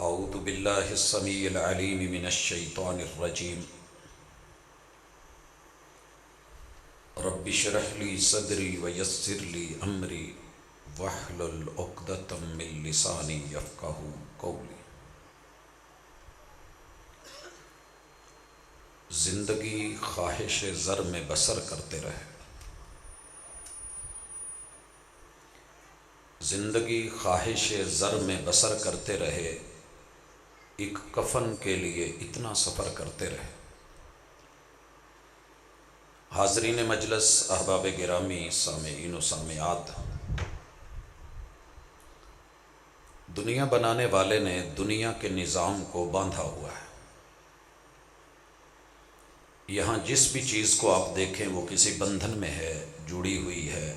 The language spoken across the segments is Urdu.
اعوذ باللہ السمیع العلیم من الشیطان الرجیم رب اشرح لی صدری ویسر لی امری واحلل عقدۃ من لسانی یفقہوا قولی۔ زندگی خواہش زر میں بسر کرتے رہے، زندگی خواہش زر میں بسر کرتے رہے، ایک کفن کے لیے اتنا سفر کرتے رہے۔ حاضرین مجلس، احباب گرامی، سامعین و سامعات، دنیا بنانے والے نے دنیا کے نظام کو باندھا ہوا ہے۔ یہاں جس بھی چیز کو آپ دیکھیں وہ کسی بندھن میں ہے، جڑی ہوئی ہے،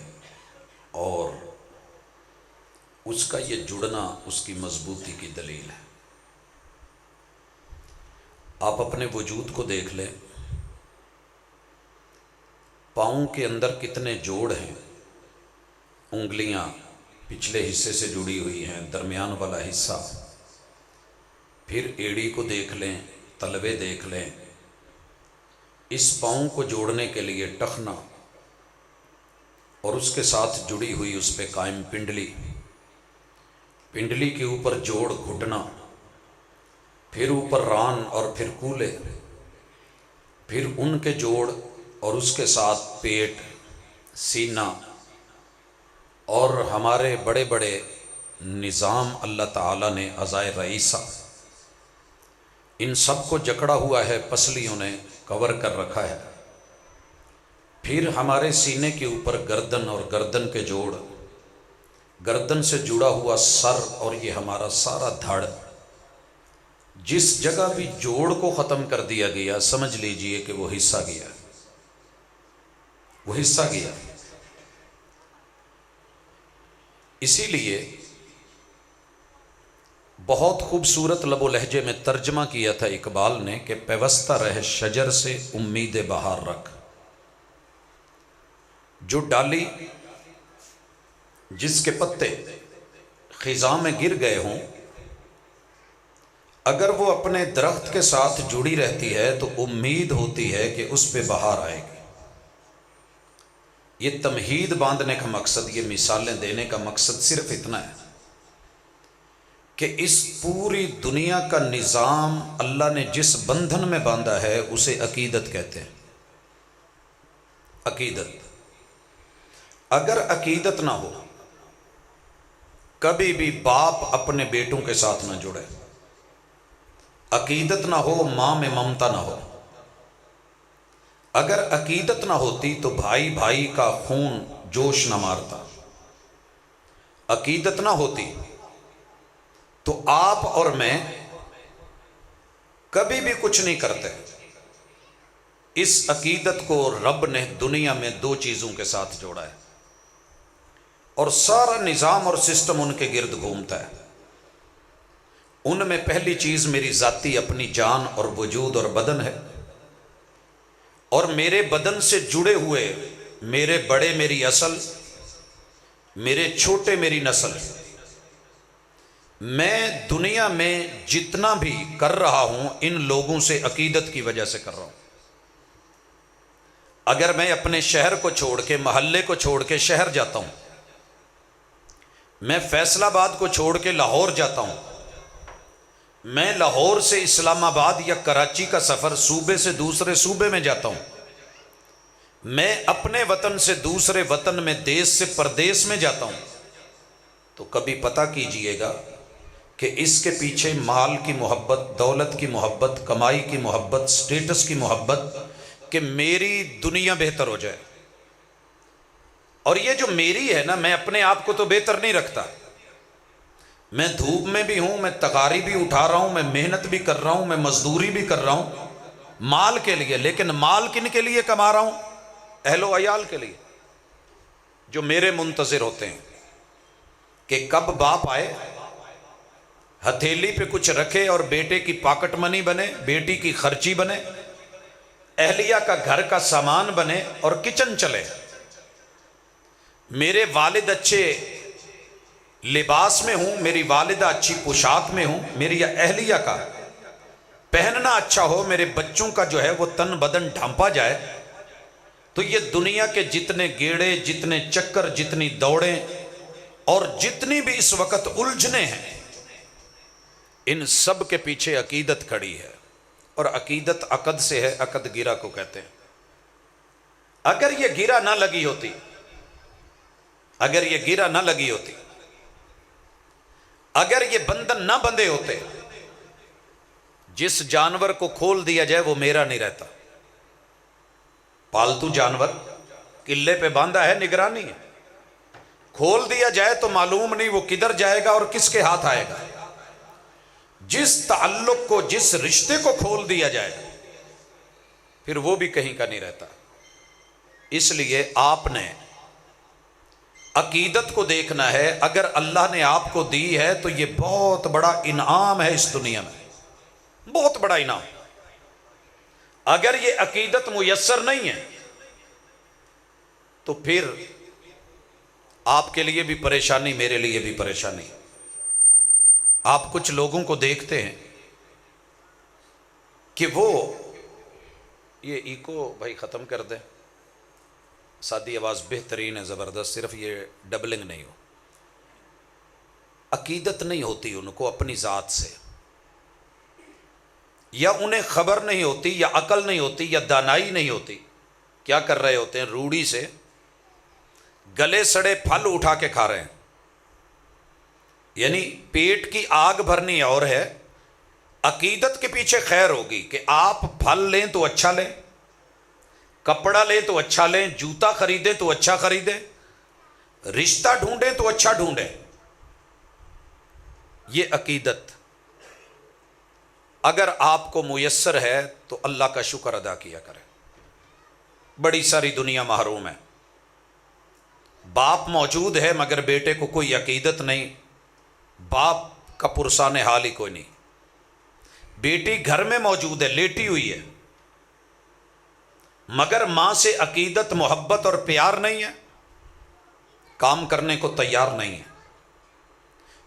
اور اس کا یہ جڑنا اس کی مضبوطی کی دلیل ہے۔ آپ اپنے وجود کو دیکھ لیں، پاؤں کے اندر کتنے جوڑ ہیں، انگلیاں پچھلے حصے سے جڑی ہوئی ہیں، درمیان والا حصہ، پھر ایڑی کو دیکھ لیں، تلوے دیکھ لیں۔ اس پاؤں کو جوڑنے کے لیے ٹخنا، اور اس کے ساتھ جڑی ہوئی اس پہ قائم پنڈلی، پنڈلی کے اوپر جوڑ گھٹنا، پھر اوپر ران اور پھر کولے، پھر ان کے جوڑ اور اس کے ساتھ پیٹ، سینہ، اور ہمارے بڑے بڑے نظام اللہ تعالیٰ نے اعضائے رئیسہ، ان سب کو جکڑا ہوا ہے، پسلیوں نے کور کر رکھا ہے۔ پھر ہمارے سینے کے اوپر گردن اور گردن کے جوڑ، گردن سے جڑا ہوا سر، اور یہ ہمارا سارا دھڑ۔ جس جگہ بھی جوڑ کو ختم کر دیا گیا، سمجھ لیجئے کہ وہ حصہ گیا، وہ حصہ گیا۔ اسی لیے بہت خوبصورت لب و لہجے میں ترجمہ کیا تھا اقبال نے کہ پیوستہ رہ شجر سے امید بہار رکھ۔ جو ڈالی جس کے پتے خزاں میں گر گئے ہوں، اگر وہ اپنے درخت کے ساتھ جڑی رہتی ہے تو امید ہوتی ہے کہ اس پہ بہار آئے گی۔ یہ تمہید باندھنے کا مقصد، یہ مثالیں دینے کا مقصد صرف اتنا ہے کہ اس پوری دنیا کا نظام اللہ نے جس بندھن میں باندھا ہے اسے عقیدت کہتے ہیں۔ عقیدت، اگر عقیدت نہ ہو، کبھی بھی باپ اپنے بیٹوں کے ساتھ نہ جڑے، عقیدت نہ ہو، ماں میں ممتا نہ ہو۔ اگر عقیدت نہ ہوتی تو بھائی بھائی کا خون جوش نہ مارتا، عقیدت نہ ہوتی تو آپ اور میں کبھی بھی کچھ نہیں کرتے۔ اس عقیدت کو رب نے دنیا میں دو چیزوں کے ساتھ جوڑا ہے، اور سارا نظام اور سسٹم ان کے گرد گھومتا ہے۔ ان میں پہلی چیز میری ذاتی اپنی جان اور وجود اور بدن ہے، اور میرے بدن سے جڑے ہوئے میرے بڑے میری اصل، میرے چھوٹے میری نسل۔ میں دنیا میں جتنا بھی کر رہا ہوں ان لوگوں سے عقیدت کی وجہ سے کر رہا ہوں۔ اگر میں اپنے شہر کو چھوڑ کے، محلے کو چھوڑ کے شہر جاتا ہوں، میں فیصل آباد کو چھوڑ کے لاہور جاتا ہوں، میں لاہور سے اسلام آباد یا کراچی کا سفر صوبے سے دوسرے صوبے میں جاتا ہوں، میں اپنے وطن سے دوسرے وطن میں، دیس سے پردیس میں جاتا ہوں، تو کبھی پتہ کیجئے گا کہ اس کے پیچھے مال کی محبت، دولت کی محبت، کمائی کی محبت، سٹیٹس کی محبت، کہ میری دنیا بہتر ہو جائے۔ اور یہ جو میری ہے نا، میں اپنے آپ کو تو بہتر نہیں رکھتا۔ میں دھوپ میں بھی ہوں، میں تغاری بھی اٹھا رہا ہوں، میں محنت بھی کر رہا ہوں، میں مزدوری بھی کر رہا ہوں مال کے لیے، لیکن مال کن کے لیے کما رہا ہوں؟ اہل و عیال کے لیے، جو میرے منتظر ہوتے ہیں کہ کب باپ آئے، ہتھیلی پہ کچھ رکھے اور بیٹے کی پاکٹ منی بنے، بیٹی کی خرچی بنے، اہلیہ کا گھر کا سامان بنے اور کچن چلے۔ میرے والد اچھے لباس میں ہوں، میری والدہ اچھی پوشاک میں ہوں، میری اہلیہ کا پہننا اچھا ہو، میرے بچوں کا جو ہے وہ تن بدن ڈھانپا جائے، تو یہ دنیا کے جتنے گیڑے، جتنے چکر، جتنی دوڑیں اور جتنی بھی اس وقت الجھنے ہیں، ان سب کے پیچھے عقیدت کھڑی ہے۔ اور عقیدت عقد سے ہے، عقد گرہ کو کہتے ہیں۔ اگر یہ گرہ نہ لگی ہوتی، اگر یہ گرہ نہ لگی ہوتی، اگر یہ بندھن نہ بندھے ہوتے، جس جانور کو کھول دیا جائے وہ میرا نہیں رہتا۔ پالتو جانور قلعے پہ باندھا ہے، نگرانی ہے، کھول دیا جائے تو معلوم نہیں وہ کدھر جائے گا اور کس کے ہاتھ آئے گا۔ جس تعلق کو، جس رشتے کو کھول دیا جائے پھر وہ بھی کہیں کا نہیں رہتا۔ اس لیے آپ نے عقیدت کو دیکھنا ہے۔ اگر اللہ نے آپ کو دی ہے تو یہ بہت بڑا انعام ہے اس دنیا میں، بہت بڑا انعام۔ اگر یہ عقیدت میسر نہیں ہے تو پھر آپ کے لیے بھی پریشانی، میرے لیے بھی پریشانی۔ آپ کچھ لوگوں کو دیکھتے ہیں کہ وہ، یہ ایکو بھائی ختم کر دیں، سادی آواز بہترین ہے، زبردست، صرف یہ ڈبلنگ نہیں ہو۔ عقیدت نہیں ہوتی ان کو اپنی ذات سے، یا انہیں خبر نہیں ہوتی، یا عقل نہیں ہوتی، یا دانائی نہیں ہوتی۔ کیا کر رہے ہوتے ہیں؟ روڑی سے گلے سڑے پھل اٹھا کے کھا رہے ہیں۔ یعنی پیٹ کی آگ بھرنی اور ہے، عقیدت کے پیچھے خیر ہوگی کہ آپ پھل لیں تو اچھا لیں، کپڑا لیں تو اچھا لیں، جوتا خریدیں تو اچھا خریدیں، رشتہ ڈھونڈیں تو اچھا ڈھونڈیں۔ یہ عقیدت اگر آپ کو میسر ہے تو اللہ کا شکر ادا کیا کریں۔ بڑی ساری دنیا محروم ہے، باپ موجود ہے مگر بیٹے کو کوئی عقیدت نہیں، باپ کا پرسان حال ہی کوئی نہیں۔ بیٹی گھر میں موجود ہے، لیٹی ہوئی ہے، مگر ماں سے عقیدت، محبت اور پیار نہیں ہے، کام کرنے کو تیار نہیں ہے۔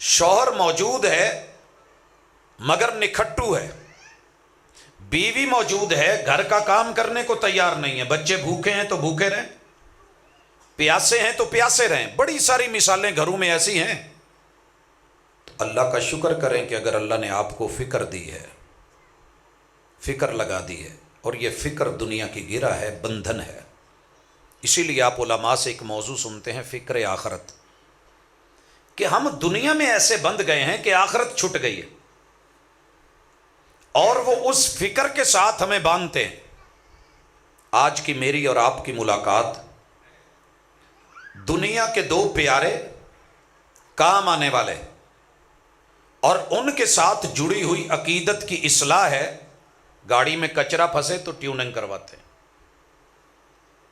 شوہر موجود ہے مگر نکھٹو ہے، بیوی موجود ہے، گھر کا کام کرنے کو تیار نہیں ہے، بچے بھوکے ہیں تو بھوکے رہیں، پیاسے ہیں تو پیاسے رہیں۔ بڑی ساری مثالیں گھروں میں ایسی ہیں۔ تو اللہ کا شکر کریں کہ اگر اللہ نے آپ کو فکر دی ہے، فکر لگا دی ہے، اور یہ فکر دنیا کی گرہ ہے، بندھن ہے۔ اسی لیے آپ علماء سے ایک موضوع سنتے ہیں، فکر آخرت، کہ ہم دنیا میں ایسے بندھ گئے ہیں کہ آخرت چھٹ گئی ہے، اور وہ اس فکر کے ساتھ ہمیں باندھتے ہیں۔ آج کی میری اور آپ کی ملاقات دنیا کے دو پیارے کام آنے والے اور ان کے ساتھ جڑی ہوئی عقیدت کی اصلاح ہے۔ گاڑی میں کچرا پھنسے تو ٹیوننگ کرواتے ہیں،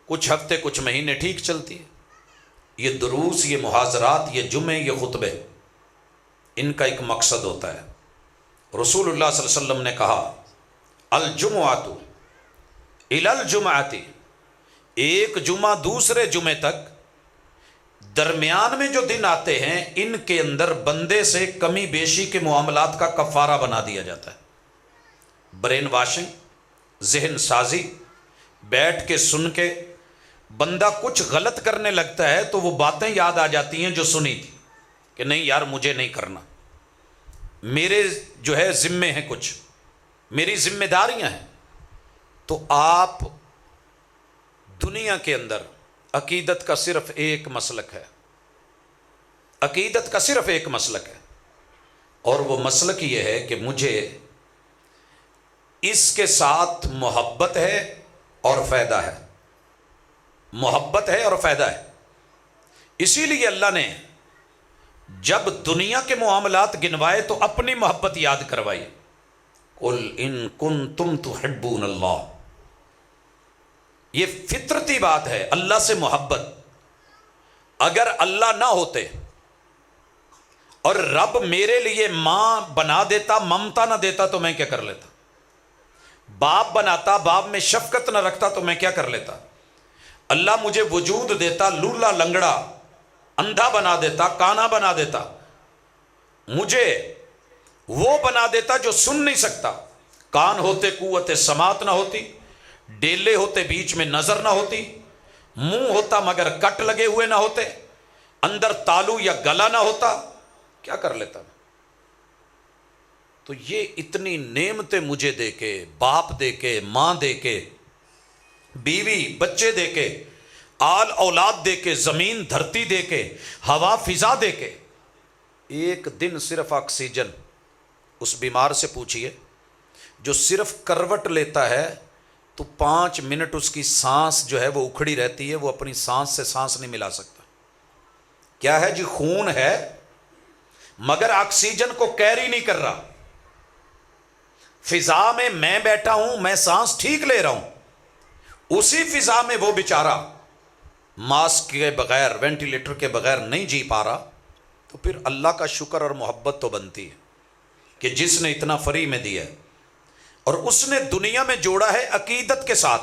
کچھ ہفتے کچھ مہینے ٹھیک چلتی ہے۔ یہ دروس، یہ محاضرات، یہ جمعے، یہ خطبے، ان کا ایک مقصد ہوتا ہے۔ رسول اللہ صلی اللہ علیہ وسلم نے کہا، الجمعۃ الی الجمعۃ، ایک جمعہ دوسرے جمعے تک درمیان میں جو دن آتے ہیں ان کے اندر بندے سے کمی بیشی کے معاملات کا کفارہ بنا دیا جاتا ہے۔ برین واشنگ، ذہن سازی، بیٹھ کے سن کے بندہ کچھ غلط کرنے لگتا ہے تو وہ باتیں یاد آ جاتی ہیں جو سنی تھی، کہ نہیں یار مجھے نہیں کرنا، میرے جو ہے ذمے ہیں، کچھ میری ذمہ داریاں ہیں۔ تو آپ دنیا کے اندر عقیدت کا صرف ایک مسلک ہے، عقیدت کا صرف ایک مسلک ہے، اور وہ مسلک یہ ہے کہ مجھے اس کے ساتھ محبت ہے اور فائدہ ہے، محبت ہے اور فائدہ ہے۔ اسی لیے اللہ نے جب دنیا کے معاملات گنوائے تو اپنی محبت یاد کروائی، قل ان کنتم تحبون اللہ۔ یہ فطرتی بات ہے، اللہ سے محبت۔ اگر اللہ نہ ہوتے اور رب میرے لیے ماں بنا دیتا، ممتا نہ دیتا تو میں کیا کر لیتا؟ باپ بناتا، باپ میں شفقت نہ رکھتا تو میں کیا کر لیتا؟ اللہ مجھے وجود دیتا، لولا لنگڑا، اندھا بنا دیتا، کانا بنا دیتا، مجھے وہ بنا دیتا جو سن نہیں سکتا، کان ہوتے قوت سماعت نہ ہوتی، ڈیلے ہوتے بیچ میں نظر نہ ہوتی، منہ ہوتا مگر کٹ لگے ہوئے نہ ہوتے، اندر تالو یا گلا نہ ہوتا، کیا کر لیتا میں؟ تو یہ اتنی نعمتیں مجھے دے کے، باپ دے کے، ماں دے کے، بیوی بچے دے کے، آل اولاد دے کے، زمین دھرتی دے کے، ہوا فضا دے کے، ایک دن صرف آکسیجن، اس بیمار سے پوچھئے جو صرف کروٹ لیتا ہے تو 5 منٹ اس کی سانس جو ہے وہ اکھڑی رہتی ہے، وہ اپنی سانس سے سانس نہیں ملا سکتا۔ کیا ہے جی؟ خون ہے مگر آکسیجن کو کیری نہیں کر رہا۔ فضا میں بیٹھا ہوں، میں سانس ٹھیک لے رہا ہوں، اسی فضا میں وہ بیچارہ ماسک کے بغیر، وینٹیلیٹر کے بغیر نہیں جی پا رہا، تو پھر اللہ کا شکر اور محبت تو بنتی ہے کہ جس نے اتنا فری میں دیا ہے، اور اس نے دنیا میں جوڑا ہے عقیدت کے ساتھ۔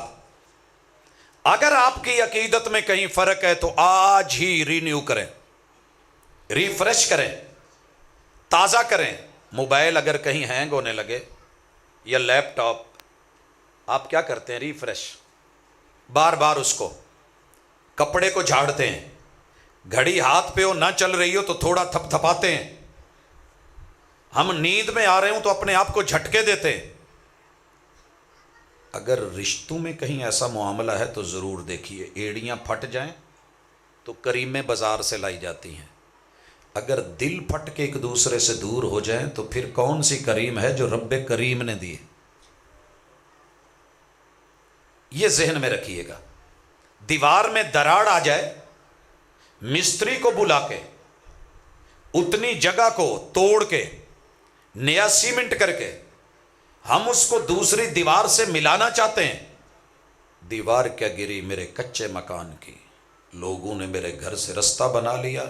اگر آپ کی عقیدت میں کہیں فرق ہے تو آج ہی رینیو کریں، ریفریش کریں، تازہ کریں۔ موبائل اگر کہیں ہینگ ہونے لگے یا لیپ ٹاپ، آپ کیا کرتے ہیں؟ ریفریش، بار بار اس کو، کپڑے کو جھاڑتے ہیں، گھڑی ہاتھ پہ ہو نہ چل رہی ہو تو تھوڑا تھپ تھپاتے ہیں، ہم نیند میں آ رہے ہوں تو اپنے آپ کو جھٹکے دیتے ہیں۔ اگر رشتوں میں کہیں ایسا معاملہ ہے تو ضرور دیکھیے، ایڑیاں پھٹ جائیں تو کریمیں بازار سے لائی جاتی ہیں، اگر دل پھٹ کے ایک دوسرے سے دور ہو جائیں تو پھر کون سی کریم ہے جو رب کریم نے دی؟ یہ ذہن میں رکھیے گا۔ دیوار میں دراڑ آ جائے، مستری کو بلا کے اتنی جگہ کو توڑ کے نیا سیمنٹ کر کے ہم اس کو دوسری دیوار سے ملانا چاہتے ہیں۔ دیوار کیا گری میرے کچے مکان کی، لوگوں نے میرے گھر سے رستہ بنا لیا۔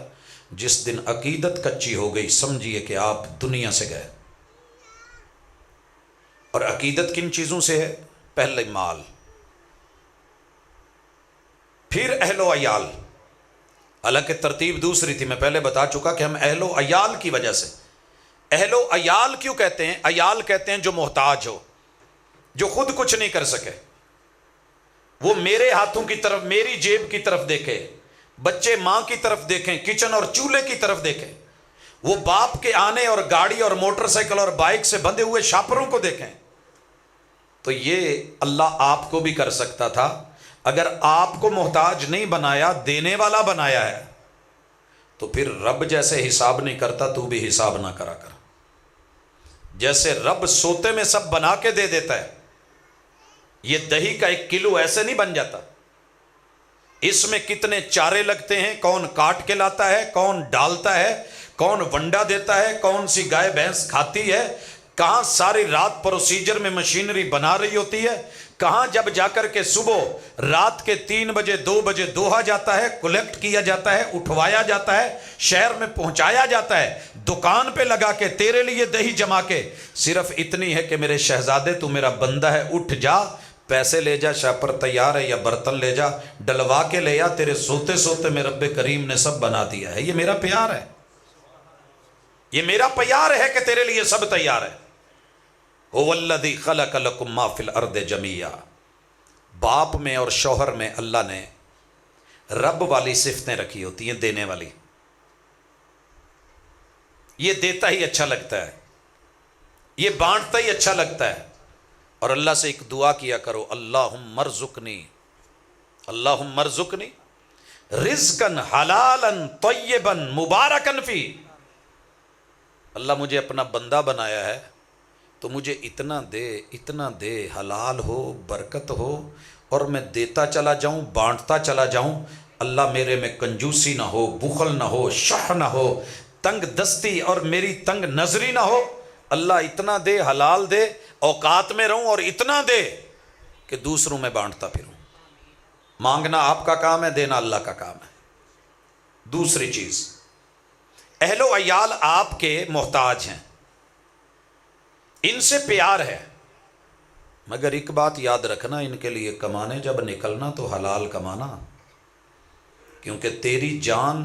جس دن عقیدت کچی ہو گئی سمجھیے کہ آپ دنیا سے گئے۔ اور عقیدت کن چیزوں سے ہے؟ پہلے مال، پھر اہل و عیال۔ حالانکہ ترتیب دوسری تھی، میں پہلے بتا چکا کہ ہم اہل و عیال کی وجہ سے۔ اہل و عیال کیوں کہتے ہیں؟ عیال کہتے ہیں جو محتاج ہو، جو خود کچھ نہیں کر سکے، وہ میرے ہاتھوں کی طرف، میری جیب کی طرف دیکھے، بچے ماں کی طرف دیکھیں، کچن اور چولہے کی طرف دیکھیں، وہ باپ کے آنے اور گاڑی اور موٹر سائیکل اور بائک سے بندھے ہوئے شاپروں کو دیکھیں۔ تو یہ اللہ آپ کو بھی کر سکتا تھا اگر آپ کو محتاج نہیں بنایا، دینے والا بنایا ہے، تو پھر رب جیسے حساب نہیں کرتا تو بھی حساب نہ کرا کر۔ جیسے رب سوتے میں سب بنا کے دے دیتا ہے، یہ دہی کا 1 کلو ایسے نہیں بن جاتا، اس میں کتنے چارے لگتے ہیں، کون کاٹ کے لاتا ہے، کون ڈالتا ہے، کون ونڈا دیتا ہے، کون سی گائے بھینس کھاتی ہے، کہاں ساری رات پروسیجر میں مشینری بنا رہی ہوتی ہے، کہاں جب جا کر کے صبح رات کے 3 بجے 2 بجے دوہا جاتا ہے، کلیکٹ کیا جاتا ہے، اٹھوایا جاتا ہے، شہر میں پہنچایا جاتا ہے، دکان پہ لگا کے تیرے لیے دہی جما کے، صرف اتنی ہے کہ میرے شہزادے تو میرا بندہ ہے، اٹھ جا، پیسے لے جا، شاپر تیار ہے، یا برتن لے جا، ڈلوا کے لے آ، تیرے سوتے سوتے میں رب کریم نے سب بنا دیا ہے۔ یہ میرا پیار ہے، یہ میرا پیار ہے کہ تیرے لیے سب تیار ہے۔ هو الذی خلق لکم ما فی الارض جمیعا۔ باپ میں اور شوہر میں اللہ نے رب والی صفتیں رکھی ہوتی ہیں، دینے والی۔ یہ دیتا ہی اچھا لگتا ہے، یہ بانٹتا ہی اچھا لگتا ہے۔ اور اللہ سے ایک دعا کیا کرو، اللہم ارزقنی، اللہم ارزقنی رزقا حلالا طیبا مبارکا فی۔ اللہ مجھے اپنا بندہ بنایا ہے تو مجھے اتنا دے، اتنا دے، حلال ہو، برکت ہو، اور میں دیتا چلا جاؤں، بانٹتا چلا جاؤں۔ اللہ میرے میں کنجوسی نہ ہو، بخل نہ ہو، شح نہ ہو، تنگ دستی اور میری تنگ نظری نہ ہو۔ اللہ اتنا دے، حلال دے، اوقات میں رہوں، اور اتنا دے کہ دوسروں میں بانٹتا پھروں۔ مانگنا آپ کا کام ہے، دینا اللہ کا کام ہے۔ دوسری چیز، اہل و عیال آپ کے محتاج ہیں، ان سے پیار ہے، مگر ایک بات یاد رکھنا، ان کے لیے کمانے جب نکلنا تو حلال کمانا، کیونکہ تیری جان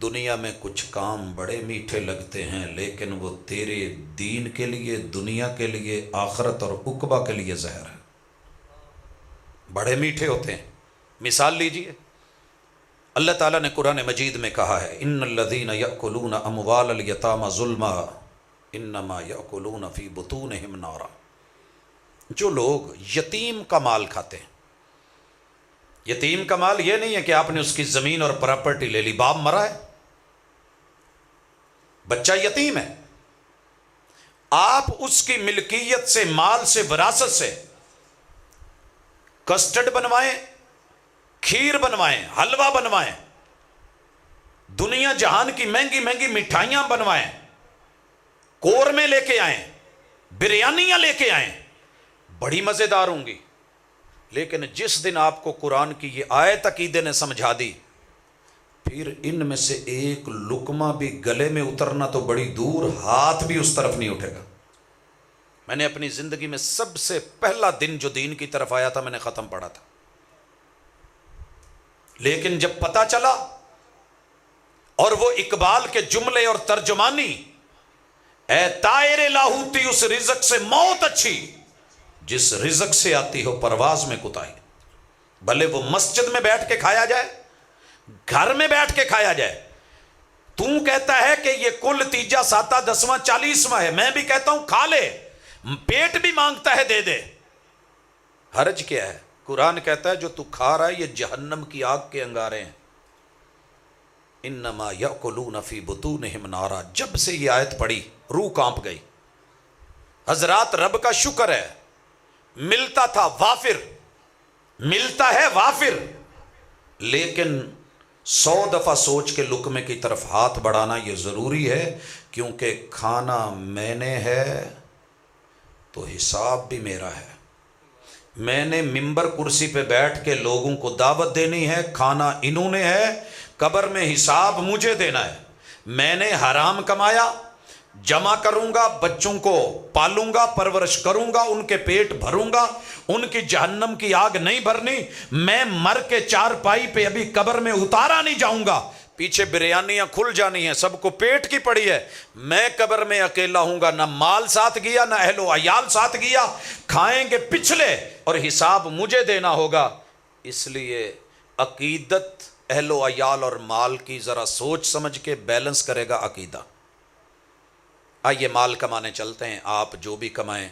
دنیا میں کچھ کام بڑے میٹھے لگتے ہیں لیکن وہ تیرے دین کے لیے، دنیا کے لیے، آخرت اور عقبہ کے لیے زہر ہے، بڑے میٹھے ہوتے ہیں۔ مثال لیجئے، اللہ تعالیٰ نے قرآن مجید میں کہا ہے ان الذین یأکلون اموال الیتامی ظلما انما یأکلون فی بطونہم نارا، جو لوگ یتیم کا مال کھاتے ہیں، یتیم کا مال یہ نہیں ہے کہ آپ نے اس کی زمین اور پراپرٹی لے لی، باپ مرا ہے، بچہ یتیم ہے، آپ اس کی ملکیت سے، مال سے، وراثت سے کسٹرڈ بنوائیں، کھیر بنوائیں، حلوہ بنوائیں، دنیا جہان کی مہنگی مہنگی مٹھائیاں بنوائیں، قورمے لے کے آئیں، بریانیاں لے کے آئیں، بڑی مزیدار ہوں گی، لیکن جس دن آپ کو قرآن کی یہ آیت عقیدے نے سمجھا دی، پھر ان میں سے ایک لقمہ بھی گلے میں اترنا تو بڑی دور، ہاتھ بھی اس طرف نہیں اٹھے گا۔ میں نے اپنی زندگی میں سب سے پہلا دن جو دین کی طرف آیا تھا، میں نے ختم پڑھا تھا، لیکن جب پتا چلا اور وہ اقبال کے جملے اور ترجمانی، اے طائر لاہوتی اس رزق سے موت اچھی جس رزق سے آتی ہو پرواز میں کوتاہی، بھلے وہ مسجد میں بیٹھ کے کھایا جائے، گھر میں بیٹھ کے کھایا جائے، تو کہتا ہے کہ یہ کل تیجا ساتہ 10واں 40واں ہے، میں بھی کہتا ہوں کھا لے، پیٹ بھی مانگتا ہے دے دے، حرج کیا ہے؟ قرآن کہتا ہے جو تو کھا رہا ہے یہ جہنم کی آگ کے انگارے ہیں، انما یأکلون فی بطونہم نارا۔ جب سے یہ آیت پڑھی روح کانپ گئی۔ حضرات رب کا شکر ہے، ملتا تھا وافر، ملتا ہے وافر، لیکن 100 دفعہ سوچ کے لقمے کی طرف ہاتھ بڑھانا یہ ضروری ہے، کیونکہ کھانا میں نے ہے تو حساب بھی میرا ہے، میں نے ممبر کرسی پہ بیٹھ کے لوگوں کو دعوت دینی ہے، کھانا انہوں نے ہے، قبر میں حساب مجھے دینا ہے، میں نے حرام کمایا، جمع کروں گا، بچوں کو پالوں گا، پرورش کروں گا، ان کے پیٹ بھروں گا، ان کی جہنم کی آگ نہیں بھرنی، میں مر کے چارپائی پہ ابھی قبر میں اتارا نہیں جاؤں گا، پیچھے بریانیاں کھل جانی ہیں، سب کو پیٹ کی پڑی ہے، میں قبر میں اکیلا ہوں گا، نہ مال ساتھ گیا نہ اہل و عیال ساتھ گیا، کھائیں گے پچھلے اور حساب مجھے دینا ہوگا۔ اس لیے عقیدت اہل و عیال اور مال کی ذرا سوچ سمجھ کے بیلنس کرے گا عقیدہ۔ آئیے مال کمانے چلتے ہیں، آپ جو بھی کمائیں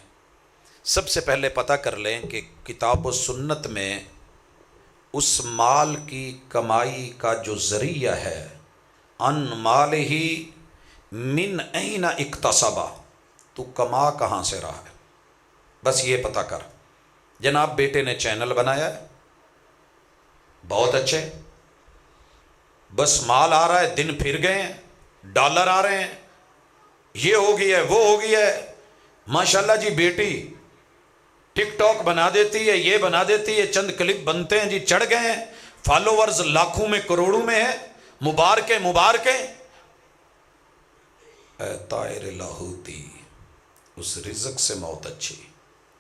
سب سے پہلے پتہ کر لیں کہ کتاب و سنت میں اس مال کی کمائی کا جو ذریعہ ہے، ان مال ہی من این اکتسبا، تو کما کہاں سے رہا ہے، بس یہ پتہ کر۔ جناب بیٹے نے چینل بنایا ہے، بہت اچھے، بس مال آ رہا ہے، دن پھر گئے ہیں، ڈالر آ رہے ہیں، یہ ہو گیا ہے وہ ہو گیا ہے، ماشاءاللہ جی بیٹی ٹک ٹاک بنا دیتی ہے، یہ بنا دیتی ہے، چند کلپ بنتے ہیں جی، چڑھ گئے ہیں، فالوورز لاکھوں میں کروڑوں میں ہیں، مبارکیں مبارکیں۔ اے طائر لاہوتی اس رزق سے موت اچھی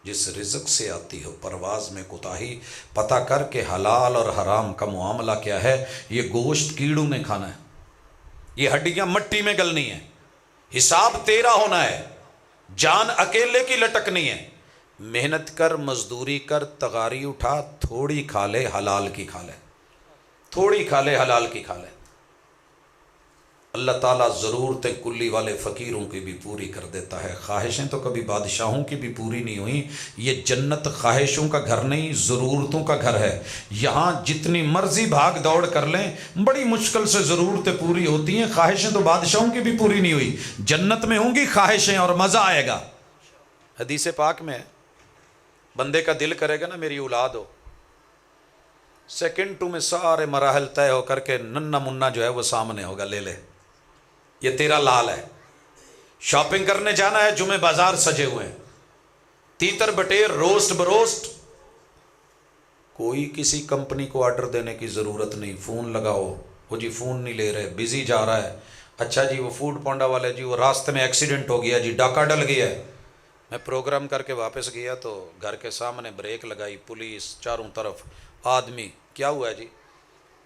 جس رزق سے آتی ہو پرواز میں کوتاہی، پتہ کر کے حلال اور حرام کا معاملہ کیا ہے۔ یہ گوشت کیڑوں نے کھانا ہے، یہ ہڈیاں مٹی میں گلنی ہے، حساب تیرا ہونا ہے، جان اکیلے کی لٹکنی ہے، محنت کر، مزدوری کر، تغاری اٹھا، تھوڑی کھا لے حلال کی کھا لے، تھوڑی کھا لے حلال کی کھا لے، اللہ تعالیٰ ضرورتیں کلی والے فقیروں کی بھی پوری کر دیتا ہے۔ خواہشیں تو کبھی بادشاہوں کی بھی پوری نہیں ہوئیں، یہ جنت خواہشوں کا گھر نہیں، ضرورتوں کا گھر ہے، یہاں جتنی مرضی بھاگ دوڑ کر لیں بڑی مشکل سے ضرورتیں پوری ہوتی ہیں، خواہشیں تو بادشاہوں کی بھی پوری نہیں ہوئی، جنت میں ہوں گی خواہشیں اور مزہ آئے گا۔ حدیث پاک میں بندے کا دل کرے گا نا میری اولاد ہو، سیکنڈ ٹو میں سارے مراحل طے ہو کر کے ننا منا جو ہے وہ سامنے ہوگا، لے لے یہ تیرا لال ہے۔ شاپنگ کرنے جانا ہے، جمعہ بازار سجے ہوئے ہیں، تیتر بٹیر روسٹ بروسٹ، کوئی کسی کمپنی کو آرڈر دینے کی ضرورت نہیں، فون لگاؤ، وہ جی فون نہیں لے رہے، بزی جا رہا ہے، اچھا جی وہ فوڈ پانڈا والے جی وہ راستے میں ایکسیڈنٹ ہو گیا جی، ڈاکہ ڈل گیا ہے۔ میں پروگرام کر کے واپس گیا تو گھر کے سامنے بریک لگائی، پولیس چاروں طرف، آدمی، کیا ہوا ہے جی؟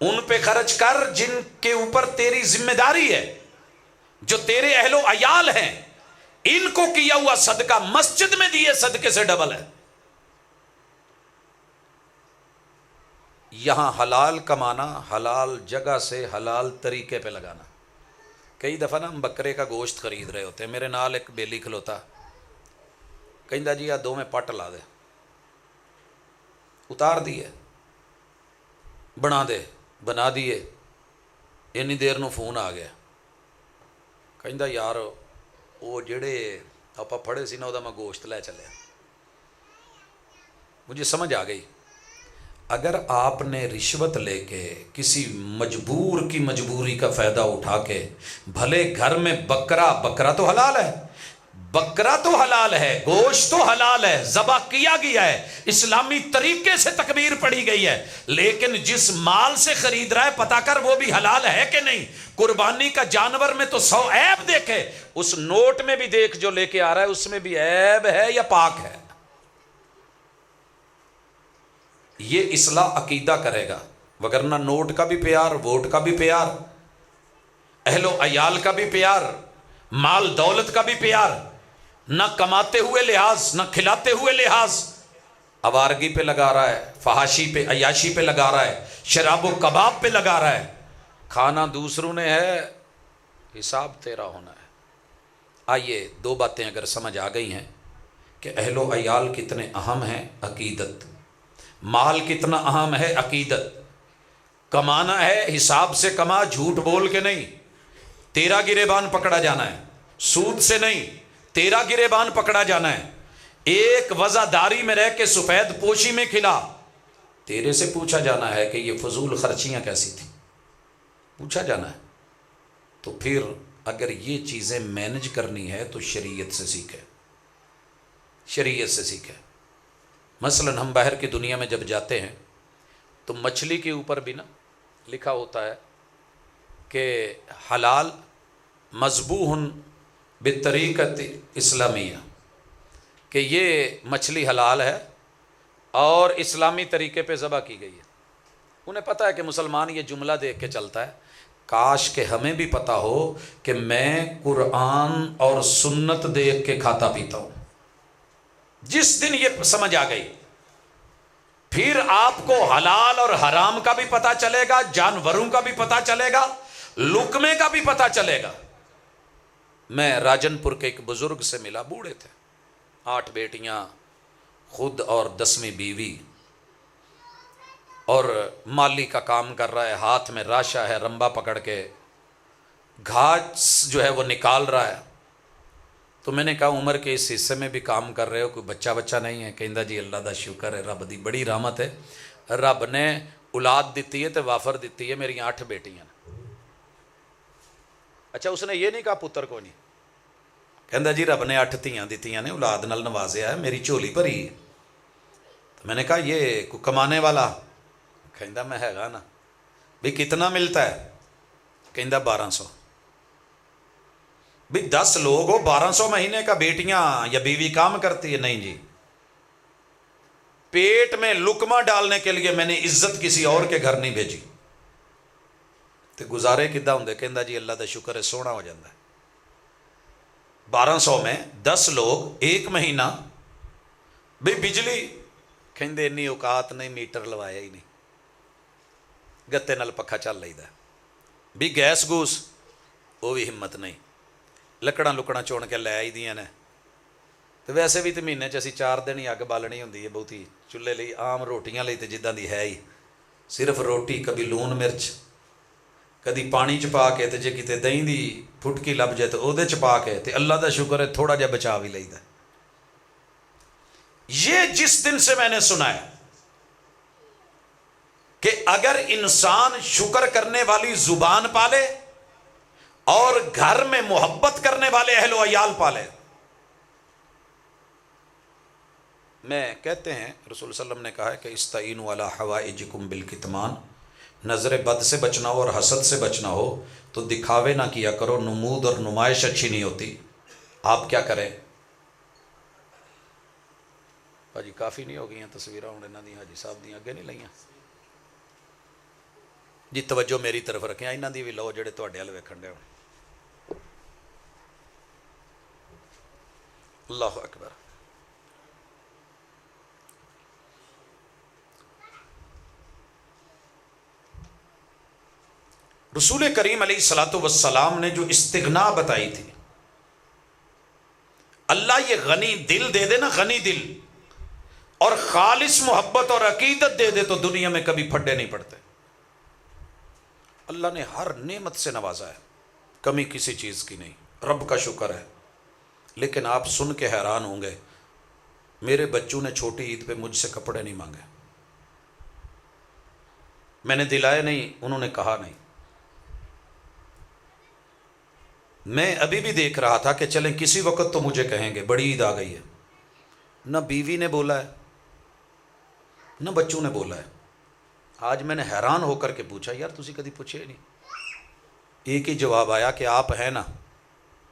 ان پہ خرچ کر جن کے اوپر تیری ذمہ داری ہے، جو تیرے اہل و عیال ہیں، ان کو کیا ہوا صدقہ مسجد میں دیے صدقے سے ڈبل ہے۔ یہاں حلال کمانا، حلال جگہ سے حلال طریقے پہ لگانا۔ کئی دفعہ نا ہم بکرے کا گوشت خرید رہے ہوتے ہیں، میرے نال ایک بیلی کھلوتا، کہندا جی آ دو میں پٹ لا دے، اتار دیے، بنا دیے، اینی دیر نو فون آ گیا، کہندا یار وہ جڑے آپ پھڑے سی نا وہ میں گوشت لے چلیا۔ مجھے سمجھ آ گئی، اگر آپ نے رشوت لے کے کسی مجبور کی مجبوری کا فائدہ اٹھا کے، بھلے گھر میں بکرا تو حلال ہے، بکرا تو حلال ہے، گوشت تو حلال ہے، ذبح کیا گیا ہے، اسلامی طریقے سے تکبیر پڑھی گئی ہے، لیکن جس مال سے خرید رہا ہے پتا کر وہ بھی حلال ہے کہ نہیں۔ قربانی کا جانور میں تو 100 عیب دیکھے، اس نوٹ میں بھی دیکھ جو لے کے آ رہا ہے اس میں بھی عیب ہے یا پاک ہے۔ یہ اصلاح عقیدہ کرے گا، وگرنہ نوٹ کا بھی پیار، ووٹ کا بھی پیار، اہل و عیال کا بھی پیار، مال دولت کا بھی پیار، نہ کماتے ہوئے لحاظ، نہ کھلاتے ہوئے لحاظ، آوارگی پہ لگا رہا ہے، فحاشی پہ، عیاشی پہ لگا رہا ہے، شراب و کباب پہ لگا رہا ہے۔ کھانا دوسروں نے ہے، حساب تیرا ہونا ہے۔ آئیے 2 باتیں اگر سمجھ آ گئی ہیں کہ اہل و عیال کتنے اہم ہیں، عقیدت، مال کتنا اہم ہے، عقیدت، کمانا ہے حساب سے کما، جھوٹ بول کے نہیں، تیرا گریبان پکڑا جانا ہے، سود سے نہیں، تیرا گریبان پکڑا جانا ہے، ایک وزاداری میں رہ کے سفید پوشی میں کھلا، تیرے سے پوچھا جانا ہے کہ یہ فضول خرچیاں کیسی تھیں، پوچھا جانا ہے۔ تو پھر اگر یہ چیزیں مینج کرنی ہے تو شریعت سے سیکھے، شریعت سے سیکھے۔ مثلا ہم باہر کی دنیا میں جب جاتے ہیں تو مچھلی کے اوپر بھی نا لکھا ہوتا ہے کہ حلال مذبوح بطریقت اسلامیہ، کہ یہ مچھلی حلال ہے اور اسلامی طریقے پہ ذبح کی گئی ہے۔ انہیں پتہ ہے کہ مسلمان یہ جملہ دیکھ کے چلتا ہے، کاش کہ ہمیں بھی پتہ ہو کہ میں قرآن اور سنت دیکھ کے کھاتا پیتا ہوں۔ جس دن یہ سمجھ آ گئی پھر آپ کو حلال اور حرام کا بھی پتہ چلے گا، جانوروں کا بھی پتہ چلے گا، لقمے کا بھی پتہ چلے گا۔ میں راجن پور کے ایک بزرگ سے ملا، بوڑھے تھے، 8 بیٹیاں خود اور 10ویں بیوی، اور مالی کا کام کر رہا ہے، ہاتھ میں راشا ہے، رمبا پکڑ کے گھاس جو ہے وہ نکال رہا ہے۔ تو میں نے کہا عمر کے اس حصے میں بھی کام کر رہے ہو، کوئی بچہ نہیں ہے؟ کہندا جی اللہ دا شکر ہے، رب دی بڑی رحمت ہے، رب نے اولاد دیتی ہے تو وافر دیتی ہے، میری 8 بیٹیاں۔ اچھا اس نے یہ نہیں کہا پتر کو نہیں، کہندا جی رب نے 8 دھیاں دیتیاں نے، اولاد نال نوازیا ہے، میری جھولی بھری ہے۔ تو میں نے کہا یہ کوئی کمانے والا؟ کہندا میں ہے گا نا۔ بھی کتنا ملتا ہے؟ کہندا 1200۔ بھی 10 لوگ ہو، 1200 مہینے کا، بیٹیاں یا بیوی کام کرتی ہے؟ نہیں جی، پیٹ میں لقمہ ڈالنے کے لیے میں نے عزت کسی اور کے گھر نہیں بھیجی۔ تو گزارے کدہ ہوں دے؟ کہندا جی اللہ دا شکر ہے سونا ہو جاتا ہے۔ 1200 میں 10 لوگ، 1 مہینہ۔ بھی بجلی؟ کہندے انی اوقات نہیں، میٹر لوایا ہی نہیں، گتے نال پکھا چل لئی دا۔ بھی گیس گوس؟ وہ بھی ہمت نہیں، لکڑاں چون کے لے آئی دیاں نے۔ تو ویسے بھی تو مہینے اسی 4 دن ہی اگ بالنی ہوندی ہے بہتی، چولہے لئی عام روٹیاں لئی تو جداں دی ہے ہی، صرف روٹی کبھی لون مرچ، کدی پانی چ پا کے، تے جے کتے دہی دی پھٹکی لب جائے تو اودے چ پا کے، تے اللہ دا شکر ہے تھوڑا جہا بچا بھی لئی دا۔ یہ جس دن سے میں نے سنا ہے کہ اگر انسان شکر کرنے والی زبان پالے اور گھر میں محبت کرنے والے اہل و عیال پالے، میں کہتے ہیں رسول صلی اللہ علیہ وسلم نے کہا ہے کہ استعینوا علی حوائجکم بالکتمان، نظر بد سے بچنا ہو اور حسد سے بچنا ہو تو دکھاوے نہ کیا کرو، نمود اور نمائش اچھی نہیں ہوتی۔ آپ کیا کریں؟ جی کافی نہیں ہو گئی ہیں تصویریں ہوں انہاں دی، حاجی صاحب دی اگے نہیں لائیاں؟ جی توجہ میری طرف رکھیں، انہاں دی بھی لو جڑے تواڈے ول ویکھن دے۔ اللہ اکبر۔ رسول کریم علیہ الصلوۃ والسلام نے جو استغنا بتائی تھی، اللہ یہ غنی دل دے دے نا، غنی دل، اور خالص محبت اور عقیدت دے دے تو دنیا میں کبھی پھڈے نہیں پڑتے۔ اللہ نے ہر نعمت سے نوازا ہے، کمی کسی چیز کی نہیں، رب کا شکر ہے۔ لیکن آپ سن کے حیران ہوں گے، میرے بچوں نے چھوٹی عید پہ مجھ سے کپڑے نہیں مانگے، میں نے دلائے نہیں، انہوں نے کہا نہیں۔ میں ابھی بھی دیکھ رہا تھا کہ چلیں کسی وقت تو مجھے کہیں گے بڑی عید آ گئی ہے، نہ بیوی نے بولا ہے نہ بچوں نے بولا ہے۔ آج میں نے حیران ہو کر کے پوچھا، یار تسی کدی پوچھے نہیں؟ ایک ہی جواب آیا کہ آپ ہیں نا،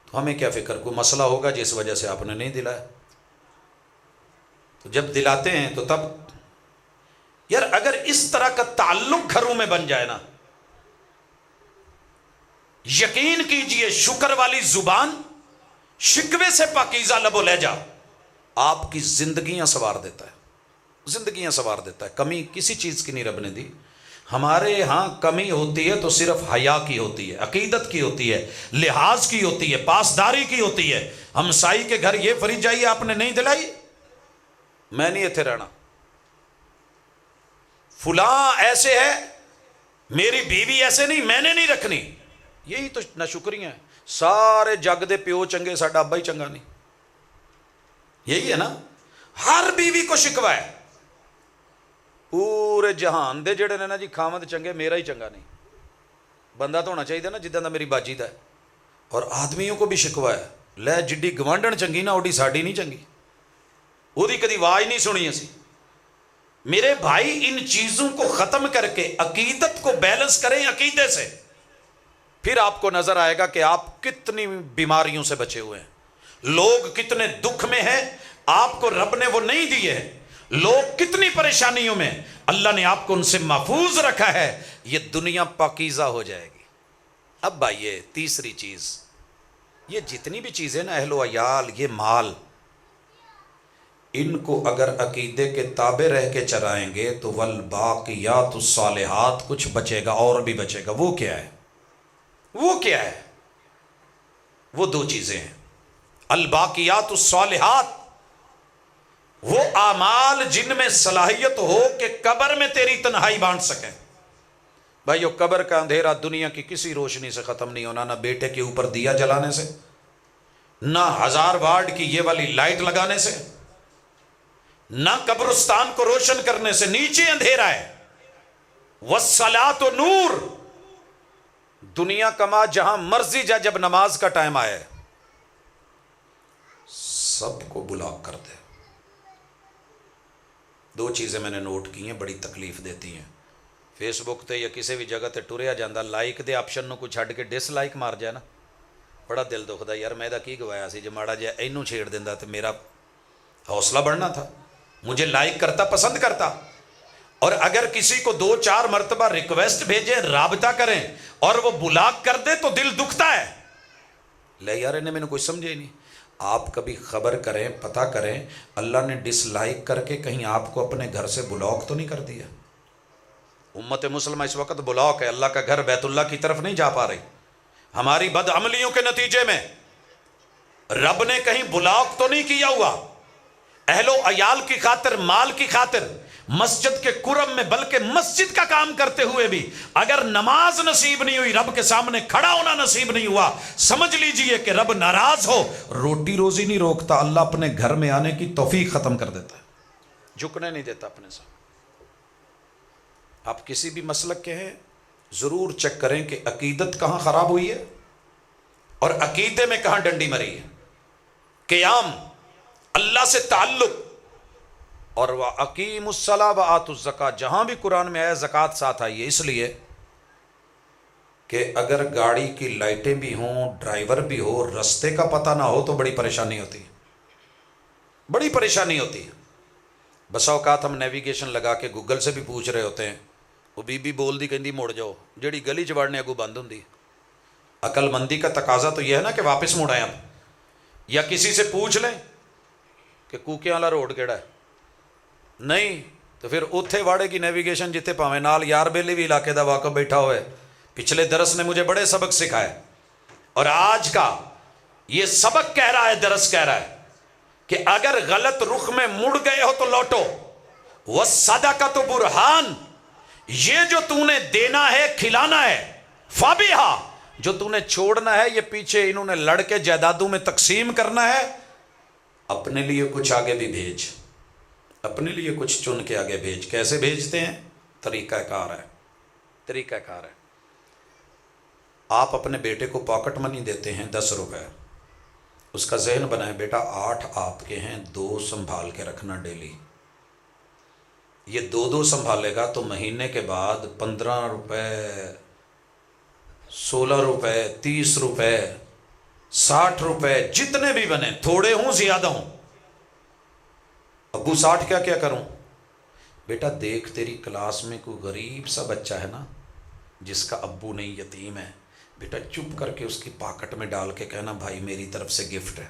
تو ہمیں کیا فکر، کوئی مسئلہ ہوگا جس وجہ سے آپ نے نہیں دلایا۔ تو جب دلاتے ہیں تو تب، یار اگر اس طرح کا تعلق گھروں میں بن جائے نا، یقین کیجئے شکر والی زبان، شکوے سے پاکیزہ لب و لہجہ آپ کی زندگیاں سنوار دیتا ہے، زندگیاں سنوار دیتا ہے۔ کمی کسی چیز کی نہیں رب نے دی۔ ہمارے ہاں کمی ہوتی ہے تو صرف حیا کی ہوتی ہے، عقیدت کی ہوتی ہے، لحاظ کی ہوتی ہے، پاسداری کی ہوتی ہے۔ ہمسائی کے گھر یہ فریج آئی آپ نے نہیں دلائی، میں نہیں اتھے رہنا، فلاں ایسے ہے، میری بیوی ایسے نہیں، میں نے نہیں رکھنی۔ یہی تو ناشکریاں ہیں۔ سارے جگ دے پیو چنگے، ساڈا ابا ہی چنگا نہیں، یہی ہے نا۔ ہر بیوی کو شکوہ ہے، پورے جہان دے جڑے نے نا جی خامد چنگے، میرا ہی چنگا نہیں۔ بندہ تو ہونا چاہیے نا جداں دا میری باجی دا ہے۔ اور آدمیوں کو بھی شکوہ ہے، لے جڈی گوانڈن چنگی نا اوڈی ساڈی نہیں چنگی، وہی کدی آواز نہیں سنی اسی۔ میرے بھائی ان چیزوں کو ختم کر کے عقیدت کو بیلنس کریں عقیدے سے، پھر آپ کو نظر آئے گا کہ آپ کتنی بیماریوں سے بچے ہوئے ہیں، لوگ کتنے دکھ میں ہیں، آپ کو رب نے وہ نہیں دیے ہیں، لوگ کتنی پریشانیوں میں، اللہ نے آپ کو ان سے محفوظ رکھا ہے۔ یہ دنیا پاکیزہ ہو جائے گی۔ اب آئیے تیسری چیز، یہ جتنی بھی چیزیں نا، اہل و عیال، یہ مال، ان کو اگر عقیدے کے تابع رہ کے چرائیں گے تو والباقیات الصالحات کچھ بچے گا، اور بھی بچے گا۔ وہ کیا ہے؟ وہ کیا ہے؟ وہ دو چیزیں ہیں، الباقیات الصالحات، وہ اعمال جن میں صلاحیت ہو کہ قبر میں تیری تنہائی بانٹ سکیں۔ بھائیو قبر کا اندھیرا دنیا کی کسی روشنی سے ختم نہیں ہونا، نہ بیٹے کے اوپر دیا جلانے سے، نہ 1000 واٹ کی یہ والی لائٹ لگانے سے، نہ قبرستان کو روشن کرنے سے۔ نیچے اندھیرا ہے، والصلاۃ نور، دنیا کما جہاں مرضی جا، جب نماز کا ٹائم آئے سب کو بلاک کر دے۔ دو چیزیں میں نے نوٹ کی ہیں، بڑی تکلیف دیتی ہیں۔ فیس بک تے یا کسی بھی جگہ تے ٹریا جاندہ، لائک دے آپشن نو کو چھڈ کے ڈس لائک مار جائے نا، بڑا دل دکھدا یار میں دا کی گوایا سی، جو ماڑا جا اینو چھیڑ دیندا تے میرا حوصلہ بڑھنا تھا، مجھے لائک کرتا، پسند کرتا۔ اور اگر کسی کو 2-4 مرتبہ ریکویسٹ بھیجیں، رابطہ کریں، اور وہ بلاک کر دے تو دل دکھتا ہے، لے یار انہیں میں نے کوئی سمجھے ہی نہیں۔ آپ کبھی خبر کریں، پتہ کریں، اللہ نے ڈس لائک کر کے کہیں آپ کو اپنے گھر سے بلاک تو نہیں کر دیا؟ امت مسلمہ اس وقت بلاک ہے، اللہ کا گھر بیت اللہ کی طرف نہیں جا پا رہی، ہماری بد عملیوں کے نتیجے میں۔ رب نے کہیں بلاک تو نہیں کیا ہوا، اہل و عیال کی خاطر، مال کی خاطر، مسجد کے قرب میں، بلکہ مسجد کا کام کرتے ہوئے بھی اگر نماز نصیب نہیں ہوئی، رب کے سامنے کھڑا ہونا نصیب نہیں ہوا، سمجھ لیجئے کہ رب ناراض ہو۔ روٹی روزی نہیں روکتا، اللہ اپنے گھر میں آنے کی توفیق ختم کر دیتا ہے، جھکنے نہیں دیتا اپنے سامنے۔ آپ کسی بھی مسلک کے ہیں، ضرور چیک کریں کہ عقیدت کہاں خراب ہوئی ہے اور عقیدے میں کہاں ڈنڈی مری ہے۔ قیام، اللہ سے تعلق، اور وَأَقِيمُوا الصَّلَاةَ وَآتُوا الزَّكَاةَ، جہاں بھی قرآن میں آیا زکوٰۃ ساتھ آئی ہے، اس لیے کہ اگر گاڑی کی لائٹیں بھی ہوں، ڈرائیور بھی ہو، رستے کا پتہ نہ ہو تو بڑی پریشانی ہوتی ہے، بڑی پریشانی ہوتی ہے۔ بسا اوقات ہم نیویگیشن لگا کے گوگل سے بھی پوچھ رہے ہوتے ہیں وہ بی بول دی کہندی مڑ جاؤ، جڑی گلی چ وڑنے اگوں بند ہوندی۔ عقل مندی کا تقاضا تو یہ ہے نا کہ واپس مڑ آئیں اب، یا کسی سے پوچھ لیں کہ کوکیاں والا روڈ کیڑا ہے، نہیں تو پھر اتھے واڑے کی نیویگیشن جتنے پاویں نال یار بیلی بھی علاقے دا واقع بیٹھا ہوئے۔ پچھلے درس نے مجھے بڑے سبق سکھائے، اور آج کا یہ سبق کہہ رہا ہے، درس کہہ رہا ہے کہ اگر غلط رخ میں مڑ گئے ہو تو لوٹو۔ وَالصَّدَقَةُ بُرْہان، یہ جو تو نے دینا ہے کھلانا ہے، فَبِہَا، جو تو نے چھوڑنا ہے یہ پیچھے انہوں نے لڑ کے جائیدادوں میں تقسیم کرنا ہے، اپنے لیے کچھ آگے بھی بھیج، اپنے لیے کچھ چن کے آگے بھیج۔ کیسے بھیجتے ہیں؟ طریقہ کار ہے، طریقہ کار ہے۔ آپ اپنے بیٹے کو پاکٹ منی دیتے ہیں 10 روپے، اس کا ذہن بنائے بیٹا 8 آپ کے ہیں، 2 سنبھال کے رکھنا ڈیلی۔ یہ 2 سنبھالے گا تو مہینے کے بعد 15 روپے، 16 روپے، 30 روپے، 60 روپے، جتنے بھی بنے، تھوڑے ہوں زیادہ ہوں۔ ابو 60 کیا کروں؟ بیٹا دیکھ تیری کلاس میں کوئی غریب سا بچہ ہے نا جس کا ابو نہیں، یتیم ہے، بیٹا چپ کر کے اس کی پاکٹ میں ڈال کے کہنا بھائی میری طرف سے گفٹ ہے۔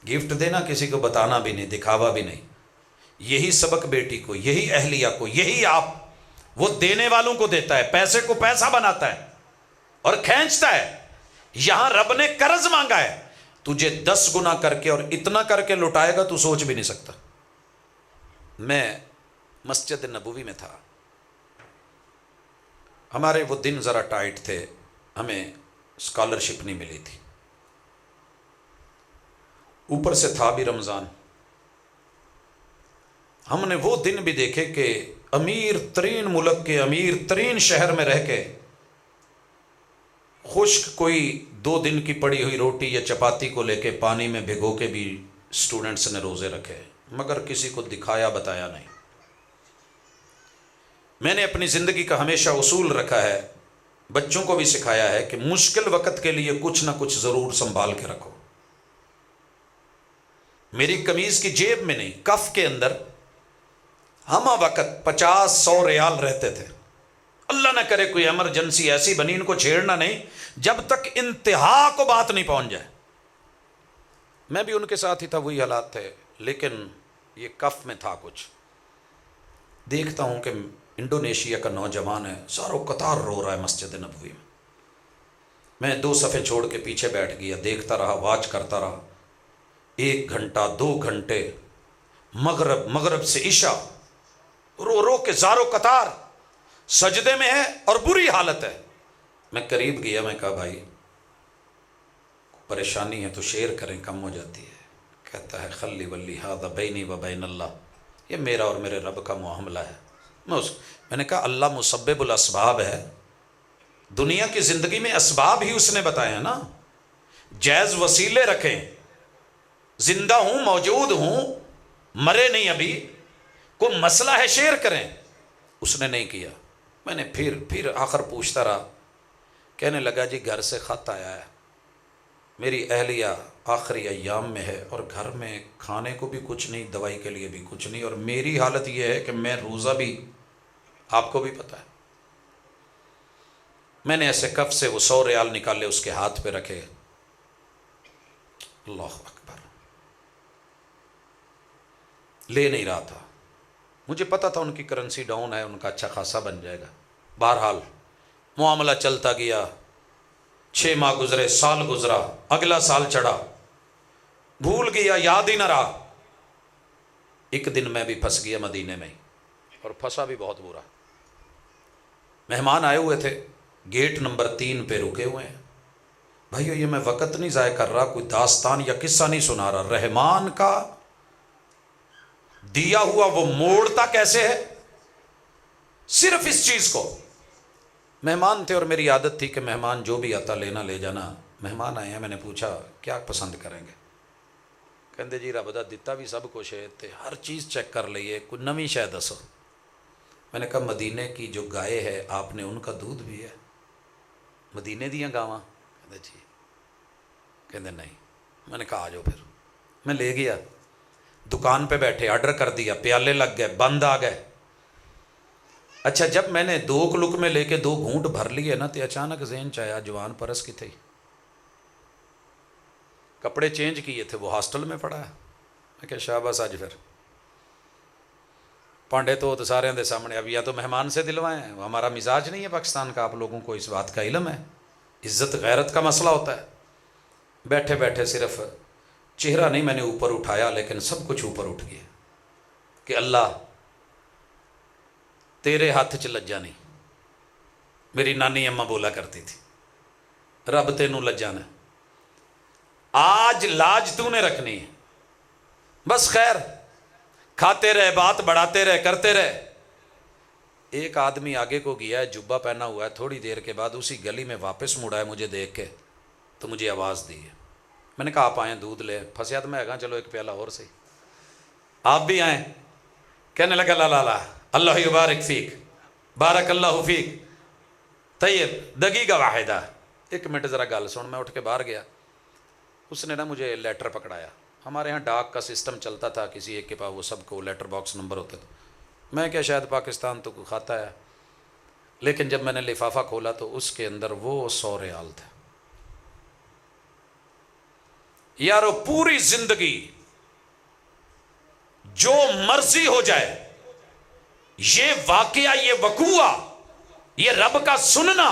گفٹ دینا، کسی کو بتانا بھی نہیں، دکھاوا بھی نہیں۔ یہی سبق بیٹی کو، یہی اہلیہ کو، یہی آپ، وہ دینے والوں کو دیتا ہے، پیسے کو پیسہ بناتا ہے اور کھینچتا ہے۔ یہاں رب نے قرض مانگا ہے، تجھے 10 گنا کر کے اور اتنا کر کے لٹائے گا تو سوچ بھی نہیں سکتا۔ میں مسجد نبوی میں تھا، ہمارے وہ دن ذرا ٹائٹ تھے، ہمیں اسکالرشپ نہیں ملی تھی، اوپر سے تھا بھی رمضان۔ ہم نے وہ دن بھی دیکھے کہ امیر ترین ملک کے امیر ترین شہر میں رہ کے خشک کوئی 2 دن کی پڑی ہوئی روٹی یا چپاتی کو لے کے پانی میں بھگو کے بھی اسٹوڈنٹس نے روزے رکھے، مگر کسی کو دکھایا بتایا نہیں۔ میں نے اپنی زندگی کا ہمیشہ اصول رکھا ہے، بچوں کو بھی سکھایا ہے کہ مشکل وقت کے لیے کچھ نہ کچھ ضرور سنبھال کے رکھو۔ میری قمیض کی جیب میں نہیں، کف کے اندر ہمہ وقت 50-100 ریال رہتے تھے۔ اللہ نہ کرے کوئی ایمرجنسی ایسی بنی، ان کو چھیڑنا نہیں جب تک انتہا کو بات نہیں پہنچ جائے۔ میں بھی ان کے ساتھ ہی تھا، وہی حالات تھے، لیکن یہ کف میں تھا کچھ۔ دیکھتا ہوں کہ انڈونیشیا کا نوجوان ہے، ساروں قطار رو رہا ہے مسجد نبوی میں۔ میں 2 صفحے چھوڑ کے پیچھے بیٹھ گیا، دیکھتا رہا، واچ کرتا رہا۔ 1 گھنٹہ 2 گھنٹے، مغرب سے عشاء، رو رو کے زارو قطار، سجدے میں ہے اور بری حالت ہے۔ میں قریب گیا، میں کہا بھائی پریشانی ہے تو شیئر کریں، کم ہو جاتی ہے۔ کہتا ہے خلی ولی ھذا بینی و بین اللہ، یہ میرا اور میرے رب کا معاملہ ہے۔ میں نے کہا اللہ مسبب الاسباب ہے، دنیا کی زندگی میں اسباب ہی اس نے بتائے ہیں نا، جائز وسیلے رکھیں، زندہ ہوں، موجود ہوں، مرے نہیں ابھی، کوئی مسئلہ ہے شیئر کریں۔ اس نے نہیں کیا۔ میں نے پھر آخر پوچھتا رہا، کہنے لگا جی گھر سے خط آیا ہے، میری اہلیہ آخری ایام میں ہے اور گھر میں کھانے کو بھی کچھ نہیں، دوائی کے لیے بھی کچھ نہیں، اور میری حالت یہ ہے کہ میں روزہ بھی، آپ کو بھی پتہ ہے۔ میں نے ایسے کف سے وہ 100 ریال نکالے، اس کے ہاتھ پہ رکھے، اللہ اکبر، لے نہیں رہا تھا، مجھے پتا تھا ان کی کرنسی ڈاؤن ہے، ان کا اچھا خاصا بن جائے گا۔ بہرحال معاملہ چلتا گیا، 6 ماہ گزرے، سال گزرا، اگلا سال چڑھا، بھول گیا، یاد ہی نہ رہا۔ ایک دن میں بھی پھنس گیا مدینے میں، اور پھنسا بھی بہت برا۔ مہمان آئے ہوئے تھے، گیٹ نمبر 3 پہ رکے ہوئے ہیں۔ بھائیو یہ میں وقت نہیں ضائع کر رہا، کوئی داستان یا قصہ نہیں سنا رہا، رحمان کا دیا ہوا وہ موڑتا کیسے ہے، صرف اس چیز کو۔ مہمان تھے اور میری عادت تھی کہ مہمان جو بھی آتا لینا لے جانا۔ مہمان آئے ہیں، میں نے پوچھا کیا پسند کریں گے؟ کہندے جی رب دا دتا بھی سب کچھ ہے تے ہر چیز چیک کر لئیے، کوئی نویں شے دسو۔ میں نے کہا مدینے کی جو گائے ہے آپ نے ان کا دودھ بھی ہے؟ مدینے دیاں گاواں؟ کہندے جی۔ کہندے نہیں۔ میں نے کہا آ جاؤ پھر۔ میں لے گیا، دکان پہ بیٹھے، آرڈر کر دیا، پیالے لگ گئے، بند آ گئے۔ اچھا جب میں نے 2 لقمے لے کے 2 گھونٹ بھر لیے نا تو اچانک ذہن چایا جوان پرس کی تھی، کپڑے چینج کیے تھے، وہ ہاسٹل میں پڑا ہے۔ میں کہ شاباش، آج پھر پانڈے تو سارے دے سامنے، اب یا تو مہمان سے دلوائیں، ہمارا مزاج نہیں ہے پاکستان کا، آپ لوگوں کو اس بات کا علم ہے، عزت غیرت کا مسئلہ ہوتا ہے۔ بیٹھے بیٹھے صرف چہرہ نہیں میں نے اوپر اٹھایا، لیکن سب کچھ اوپر اٹھ گیا کہ اللہ تیرے ہاتھ چ لجا نہیں، میری نانی اماں بولا کرتی تھی رب تینوں لجا نہ، آج لاج تو نے رکھنی ہے، بس خیر کھاتے رہے، بات بڑھاتے رہے، کرتے رہے۔ ایک آدمی آگے کو گیا ہے، جبہ پہنا ہوا ہے، تھوڑی دیر کے بعد اسی گلی میں واپس مڑا ہے مجھے دیکھ کے، تو مجھے آواز دی ہے۔ میں نے کہا آپ آئیں دودھ لے، پھنسیا تو میں کہا چلو ایک پیالہ اور صحیح، آپ بھی آئیں۔ کہنے لگا لا لا لا، اللہ یبارک فیک، بارک اللہ فیک، طیب دقیقہ واحدہ، 1 منٹ ذرا گل سن۔ میں اٹھ کے باہر گیا، اس نے نا مجھے لیٹر پکڑایا، ہمارے ہاں ڈاک کا سسٹم چلتا تھا، کسی ایک کے پاس وہ سب کو لیٹر باکس نمبر ہوتے تھے، میں کیا شاید پاکستان تو کھاتا ہے، لیکن جب میں نے لفافہ کھولا تو اس کے اندر وہ 100 ریال تھے۔ یارو پوری زندگی جو مرضی ہو جائے، یہ واقعہ، یہ وقوعہ، یہ رب کا سننا،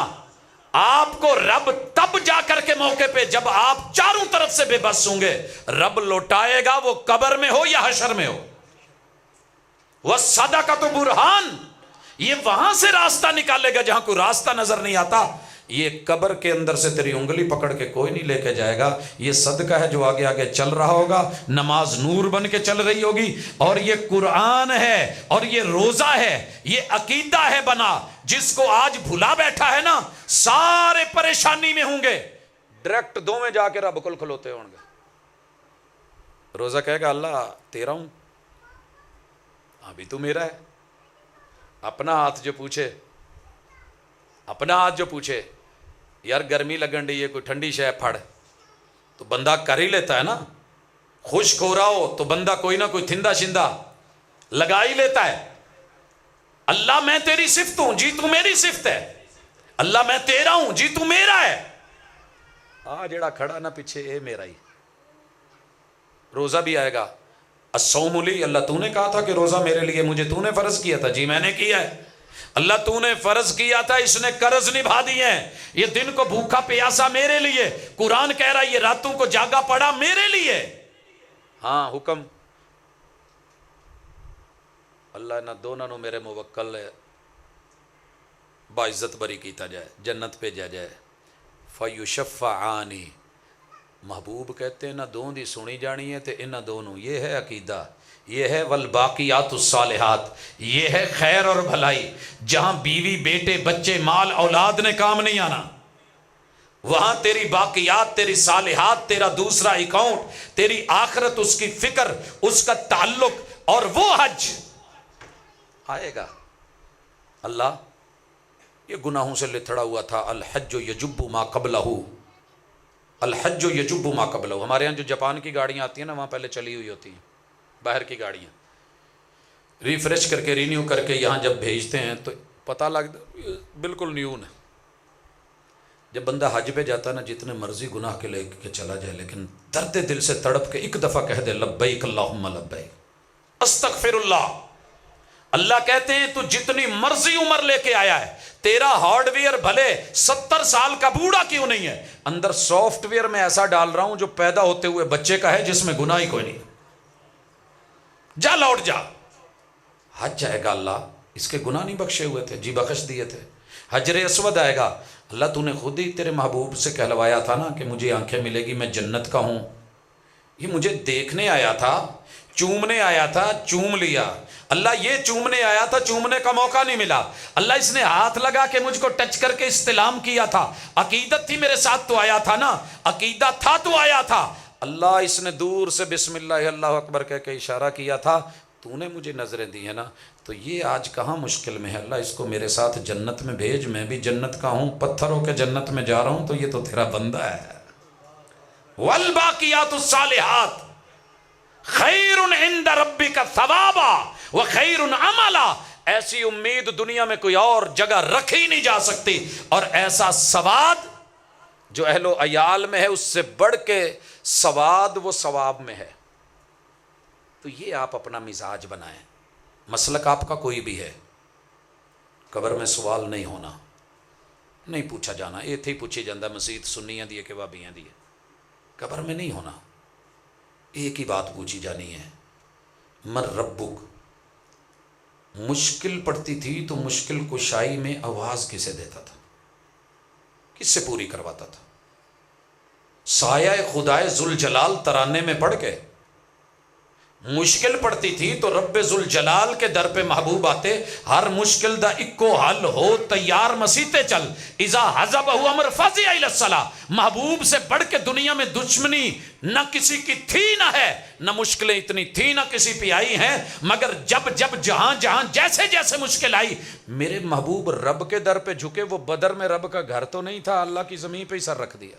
آپ کو رب تب جا کر کے موقع پہ جب آپ چاروں طرف سے بے بس ہوں گے رب لوٹائے گا، وہ قبر میں ہو یا حشر میں ہو۔ وَالصَّدَقَةُ بُرْہان، یہ وہاں سے راستہ نکالے گا جہاں کوئی راستہ نظر نہیں آتا۔ یہ قبر کے اندر سے تیری انگلی پکڑ کے کوئی نہیں لے کے جائے گا، یہ صدقہ ہے جو آگے آگے چل رہا ہوگا، نماز نور بن کے چل رہی ہوگی، اور یہ قرآن ہے، اور یہ روزہ ہے، یہ عقیدہ ہے بنا، جس کو آج بھلا بیٹھا ہے نا، سارے پریشانی میں ہوں گے، ڈائریکٹ 2 میں جا کے رب کو کھلوتے ہوں گے۔ روزہ کہے گا اللہ تیرا ہوں، ابھی تو میرا ہے۔ اپنا ہاتھ جو پوچھے، اپنا ہاتھ جو پوچھے یار گرمی لگن رہی ہے کوئی ٹھنڈی شے پھڑ، تو بندہ کر ہی لیتا ہے نا، خشک ہو رہا ہو تو بندہ کوئی نہ کوئی تھندا شندہ لگا ہی لیتا ہے۔ اللہ میں تیری صفت ہوں، جی تو میری صفت ہے، اللہ میں تیرا ہوں، جی تو میرا ہے، جڑا کھڑا نہ پیچھے اے میرا ہی۔ روزہ بھی آئے گا، الصوم لی، اللہ تو نے کہا تھا کہ روزہ میرے لیے، مجھے تو نے فرض کیا تھا، جی میں نے کیا ہے۔ اللہ تو نے فرض کیا تھا، اس نے قرض نبھا دی ہے، یہ دن کو بھوکا پیاسا میرے لیے، قرآن کہہ رہا ہے یہ راتوں کو جاگا پڑا میرے لیے۔ ہاں حکم اللہ نہ دونوں نو میرے موکل ہے، باعزت بری کیتا جائے، جنت پہ جا جائے۔ فیشفعانی، محبوب کہتے ہیں نہ دون دی سنی جانی ہے تے انہ دونوں، یہ ہے عقیدہ، یہ ہے والباقیات الصالحات، یہ ہے خیر اور بھلائی، جہاں بیوی بیٹے بچے مال اولاد نے کام نہیں آنا، وہاں تیری باقیات، تیری صالحات، تیرا دوسرا اکاؤنٹ، تیری آخرت، اس کی فکر، اس کا تعلق، اور وہ حج آئے گا۔ اللہ یہ گناہوں سے لتھڑا ہوا تھا، الحج یجب ما قبلہ، الحج یجب ما قبلہ۔ ہمارے یہاں جو جاپان کی گاڑیاں آتی ہیں نا، وہاں پہلے چلی ہوئی ہوتی ہیں، باہر کی گاڑیاں ریفریش کر کے رینیو کر کے یہاں جب بھیجتے ہیں تو پتہ لگتا بالکل نیو ہے۔ جب بندہ حج پہ جاتا ہے نا، جتنے مرضی گناہ کے لے کے چلا جائے، لیکن درد دل سے تڑپ کے ایک دفعہ کہہ دے لبیک اللہم لبیک استغفر اللہ، اللہ کہتے ہیں تو جتنی مرضی عمر لے کے آیا ہے، تیرا ہارڈ ویئر بھلے 70 سال کا بوڑھا کیوں نہیں ہے، اندر سافٹ ویئر میں ایسا ڈال رہا ہوں جو پیدا ہوتے ہوئے بچے کا ہے، جس میں گناہ ہی کوئی نہیں، جا لوٹ جا۔ حج جائے گا، اللہ اس کے گناہ نہیں بخشے ہوئے تھے، جی بخش دیے تھے۔ حجر اسود آئے گا، اللہ تو نے خود ہی تیرے محبوب سے کہلوایا تھا نا کہ مجھے آنکھیں ملے گی، میں جنت کا ہوں، یہ مجھے دیکھنے آیا تھا، چومنے آیا تھا، چوم لیا۔ اللہ یہ چومنے آیا تھا، چومنے کا موقع نہیں ملا، اللہ اس نے ہاتھ لگا کے مجھ کو ٹچ کر کے استلام کیا تھا، عقیدت تھی میرے ساتھ تو آیا تھا نا، عقیدہ تھا تو آیا تھا۔ اللہ اس نے دور سے بسم اللہ اللہ اکبر کہہ کے اشارہ کیا تھا، تو نے مجھے نظریں دی ہیں نا، تو یہ آج کہاں مشکل میں ہے، اللہ اس کو میرے ساتھ جنت میں بھیج، میں بھی جنت کا ہوں، پتھر ہو کے جنت میں جا رہا ہوں، تو یہ تو تیرا بندہ ہے۔ والباقیات الصالحات خیر عند ربک ثوابا وخیر عملا، ایسی امید دنیا میں کوئی اور جگہ رکھی نہیں جا سکتی، اور ایسا سواد جو اہل و عیال میں ہے اس سے بڑھ کے سواد وہ ثواب میں ہے۔ تو یہ آپ اپنا مزاج بنائیں۔ مسلک آپ کا کوئی بھی ہے، قبر میں سوال نہیں ہونا، نہیں پوچھا جانا، یہ تھے پوچھی جاندہ مسجد سنیاں دیئے کہ وابیاں دیئے، قبر میں نہیں ہونا۔ ایک ہی بات پوچھی جانی ہے، من ربک۔ مشکل پڑتی تھی تو مشکل کشائی میں آواز کسے دیتا تھا، کس سے پوری کرواتا تھا؟ سایہ خدائے ذوالجلال ترانے میں پڑھ کے مشکل پڑتی تھی تو رب ذوالجلال کے در پہ محبوب آتے، ہر مشکل دا اکو حل ہو تیار مسیتے چل، اذا حزبہ امر فزع الی الصلاۃ۔ محبوب سے بڑھ کے دنیا میں دشمنی نہ کسی کی تھی نہ ہے، نہ مشکلیں اتنی تھی نہ کسی پہ آئی ہیں، مگر جب جب جہاں جہاں جیسے جیسے مشکل آئی میرے محبوب رب کے در پہ جھکے۔ وہ بدر میں رب کا گھر تو نہیں تھا، اللہ کی زمین پہ ہی سر رکھ دیا۔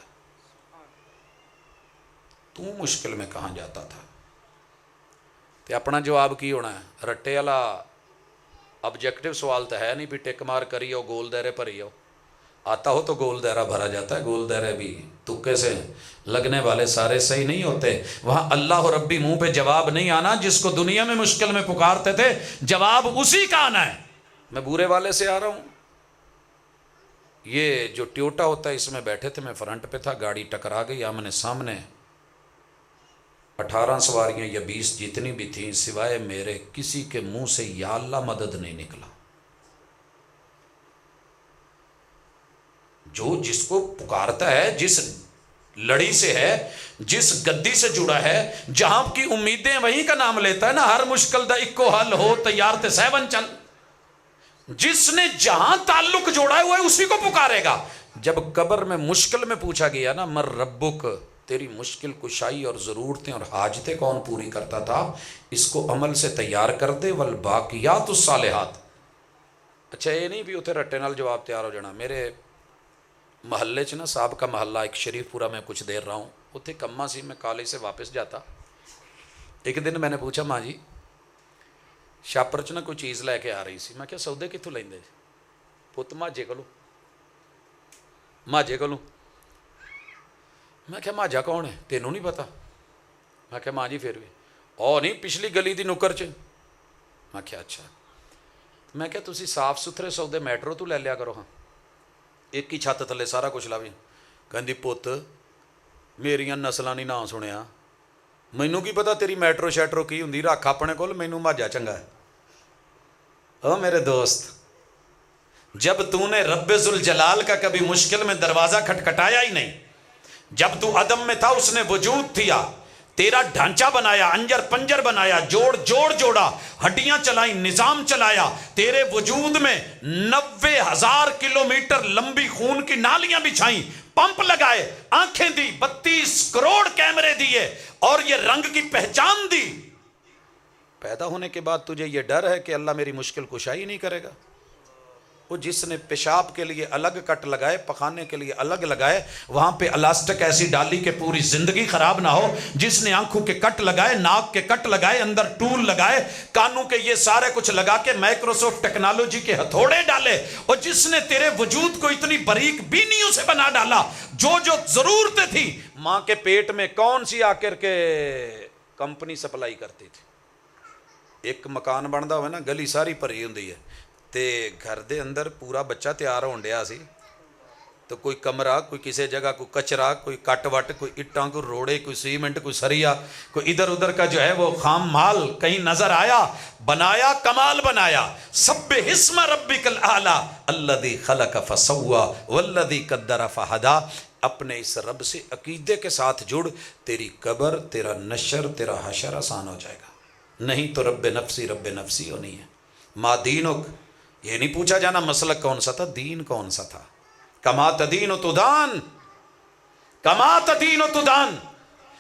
تو مشکل میں کہاں جاتا تھا؟ تے اپنا جواب کی ہونا ہے؟ رٹے والا آبجیکٹو سوال تو ہے نہیں بھی ٹک مار کری ہو گول دائرے پر ہی ہو، آتا ہو تو گول دائرہ بھرا جاتا ہے، گول دائرے بھی تکے سے لگنے والے سارے صحیح نہیں ہوتے۔ وہاں اللہ ربی منہ پہ جواب نہیں آنا، جس کو دنیا میں مشکل میں پکارتے تھے جواب اسی کا آنا ہے۔ میں بورے والے سے آ رہا ہوں، یہ جو ٹیوٹا ہوتا ہے اس میں بیٹھے تھے، میں فرنٹ پہ تھا، گاڑی ٹکرا گئی آمنے سامنے، 18 سواریاں یا 20 جتنی بھی تھیں، سوائے میرے کسی کے منہ سے یا اللہ مدد نہیں نکلا۔ جو جس کو پکارتا ہے، جس لڑی سے ہے، جس گدی سے جڑا ہے، جہاں کی امیدیں وہیں کا نام لیتا ہے نا، ہر مشکل دا اکو حل ہو تیار تے سیون چل۔ جس نے جہاں تعلق جوڑا ہوا ہے اسی کو پکارے گا۔ جب قبر میں مشکل میں پوچھا گیا نا مر ربک، تیری مشکل کشائی اور ضرورتیں اور حاجتیں کون پوری کرتا تھا، اس کو عمل سے تیار کر دے، والباقیات الصالحات۔ اچھا یہ نہیں بھی اتنے رٹے نال جواب تیار ہو جانا۔ میرے محلے چ نا صاحب کا محلہ ایک شریف پورا میں کچھ دیر رہا ہوں، اتنے کما سی، میں کالج سے واپس جاتا، ایک دن میں نے پوچھا ماں جی شاپر چ نا کوئی چیز لے کے آ رہی سی، میں کیا سودے کتوں لیندے؟ پت ماجے کولوں، ماجے کولوں۔ میں کہا ماجا کون ہے؟ تینوں نہیں پتا؟ میں کہا ماں جی پھر بھی او نہیں پچھلی گلی دی نکر چ۔ میں کہا اچھا۔ میں کہا تسی صاف ستھرے سودے میٹرو تو لے لیا کرو، ہاں ایک ہی چھت تھلے سارا کچھ لاوی۔ کہندی پت میریاں نسلاں نہیں نام سنیا، مینوں کی پتا تیری میٹرو شیٹرو کی ہوندی، رکھ اپنے کول، مینوں ماجا چنگا ہے۔ او میرے دوست، جب تو نے رب ذوالجلال کا کبھی مشکل میں دروازہ کھٹکھٹایا ہی نہیں، جب تو عدم میں تھا اس نے وجود دیا، تیرا ڈھانچہ بنایا، انجر پنجر بنایا، جوڑ جوڑا، ہڈیاں چلائیں، نظام چلایا، تیرے وجود میں 90,000 کلومیٹر لمبی خون کی نالیاں بچھائیں، پمپ لگائے، آنکھیں دی، 32 کروڑ کیمرے دیے، اور یہ رنگ کی پہچان دی۔ پیدا ہونے کے بعد تجھے یہ ڈر ہے کہ اللہ میری مشکل کشائی نہیں کرے گا؟ وہ جس نے پیشاب کے لیے الگ کٹ لگائے، پخانے کے لیے الگ لگائے، وہاں پہ الاسٹک ایسی ڈالی کہ پوری زندگی خراب نہ ہو، جس نے آنکھوں کے کٹ لگائے، ناک کے کٹ لگائے، اندر ٹول لگائے، کانوں کے یہ سارے کچھ لگا کے مائکروسافٹ ٹیکنالوجی کے ہتھوڑے ڈالے، اور جس نے تیرے وجود کو اتنی باریک بینیوں سے بنا ڈالا، جو ضرورتیں تھی ماں کے پیٹ میں کون سی آ کر کے کمپنی سپلائی کرتی تھی؟ ایک مکان بنتا ہوئے نا، گلی ساری بھری ہوندی ہے، تے گھر دے اندر پورا بچہ تیار ہون ڈیا سی، تو کوئی کمرہ، کوئی کسی جگہ کوئی کچرا، کوئی کٹ وٹ، کوئی اٹاں، کوئی روڑے، کوئی سیمنٹ، کوئی سریا، کوئی ادھر ادھر کا جو ہے وہ خام مال کہیں نظر آیا، بنایا، کمال بنایا۔ سبح اسم ربک الاعلی الذی خلق فسوی والذی قدر فہدی۔ اپنے اس رب سے عقیدے کے ساتھ جڑ، تیری قبر، تیرا نشر، تیرا حشر آسان ہو جائے گا۔ نہیں تو رب نفسی ہونی ہے۔ ما دینک، یہ نہیں پوچھا جانا مسلک کون سا تھا، دین کون سا تھا۔ کما تدین تدان، کما تدین تدان،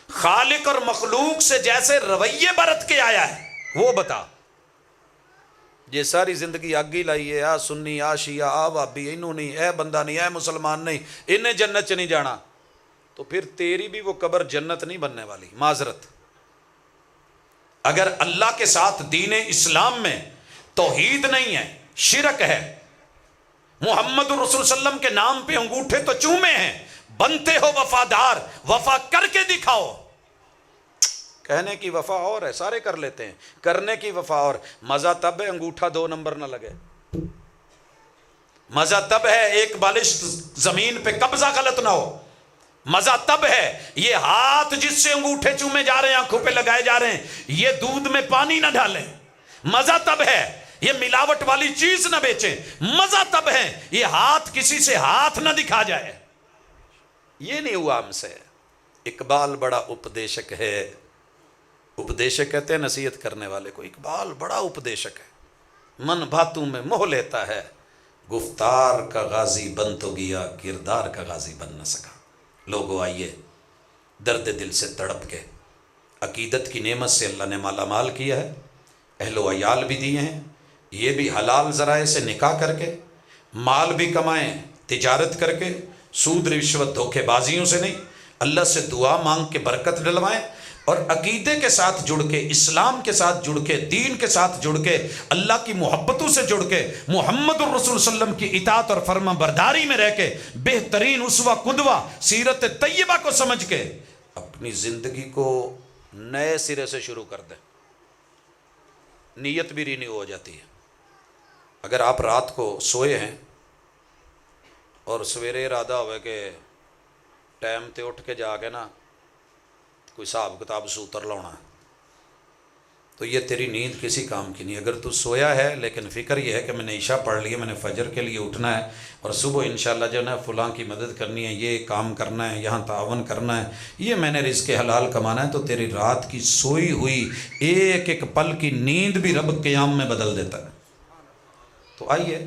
خالق اور مخلوق سے جیسے رویے برت کے آیا ہے وہ بتا۔ یہ ساری زندگی آگ ہی لائی ہے، آ سنی، آ شیعہ، آ وہابی، انہوں نہیں، اے بندہ نہیں، اے مسلمان نہیں، انہیں جنت چ نہیں جانا، تو پھر تیری بھی وہ قبر جنت نہیں بننے والی، معذرت۔ اگر اللہ کے ساتھ دین اسلام میں توحید نہیں ہے، شرک ہے۔ محمد رسول صلی اللہ علیہ وسلم کے نام پہ انگوٹھے تو چومے ہیں، بنتے ہو وفادار، وفا کر کے دکھاؤ۔ کہنے کی وفا اور ہے، سارے کر لیتے ہیں، کرنے کی وفا اور۔ مزہ تب ہے انگوٹھا 2 نمبر نہ لگے، مزہ تب ہے ایک بالش زمین پہ قبضہ غلط نہ ہو، مزہ تب ہے یہ ہاتھ جس سے انگوٹھے چومے جا رہے ہیں، آنکھوں پہ لگائے جا رہے ہیں، یہ دودھ میں پانی نہ ڈالیں۔ مزہ تب ہے یہ ملاوٹ والی چیز نہ بیچیں، مزہ تب ہے یہ ہاتھ کسی سے ہاتھ نہ دکھا جائے۔ یہ نہیں ہوا ہم سے۔ اقبال بڑا اپدیشک ہے، اپدیشک کہتے ہیں نصیحت کرنے والے کو، اقبال بڑا اپدیشک ہے، من باتوں میں موہ لیتا ہے، گفتار کا غازی بن تو گیا، کردار کا غازی بن نہ سکا۔ لوگوں آئیے درد دل سے تڑپ کے، عقیدت کی نعمت سے اللہ نے مالا مال کیا ہے، اہل و عیال بھی دیے ہیں، یہ بھی حلال ذرائع سے نکاح کر کے مال بھی کمائیں، تجارت کر کے، سود رشوت دھوکے بازیوں سے نہیں، اللہ سے دعا مانگ کے برکت ڈلوائیں، اور عقیدے کے ساتھ جڑ کے، اسلام کے ساتھ جڑ کے، دین کے ساتھ جڑ کے، اللہ کی محبتوں سے جڑ کے، محمد الرسول صلی اللہ علیہ وسلم کی اطاعت اور فرما برداری میں رہ کے، بہترین اسوہ قدوہ سیرت طیبہ کو سمجھ کے اپنی زندگی کو نئے سرے سے شروع کر دیں۔ نیت بھی رینیو ہو جاتی ہے۔ اگر آپ رات کو سوئے ہیں اور سویرے ارادہ ہوئے کہ ٹائم تے اٹھ کے جا کے نا کوئی حساب کتاب سوتر لاؤنا ہے، تو یہ تیری نیند کسی کام کی نہیں۔ اگر تو سویا ہے لیکن فکر یہ ہے کہ میں نے عشاء پڑھ لی ہے، میں نے فجر کے لیے اٹھنا ہے اور صبح انشاءاللہ جو ہے فلاں کی مدد کرنی ہے، یہ کام کرنا ہے، یہاں تعاون کرنا ہے، یہ میں نے رزق حلال کمانا ہے، تو تیری رات کی سوئی ہوئی ایک ایک پل کی نیند بھی رب قیام میں بدل دیتا ہے۔ تو آئیے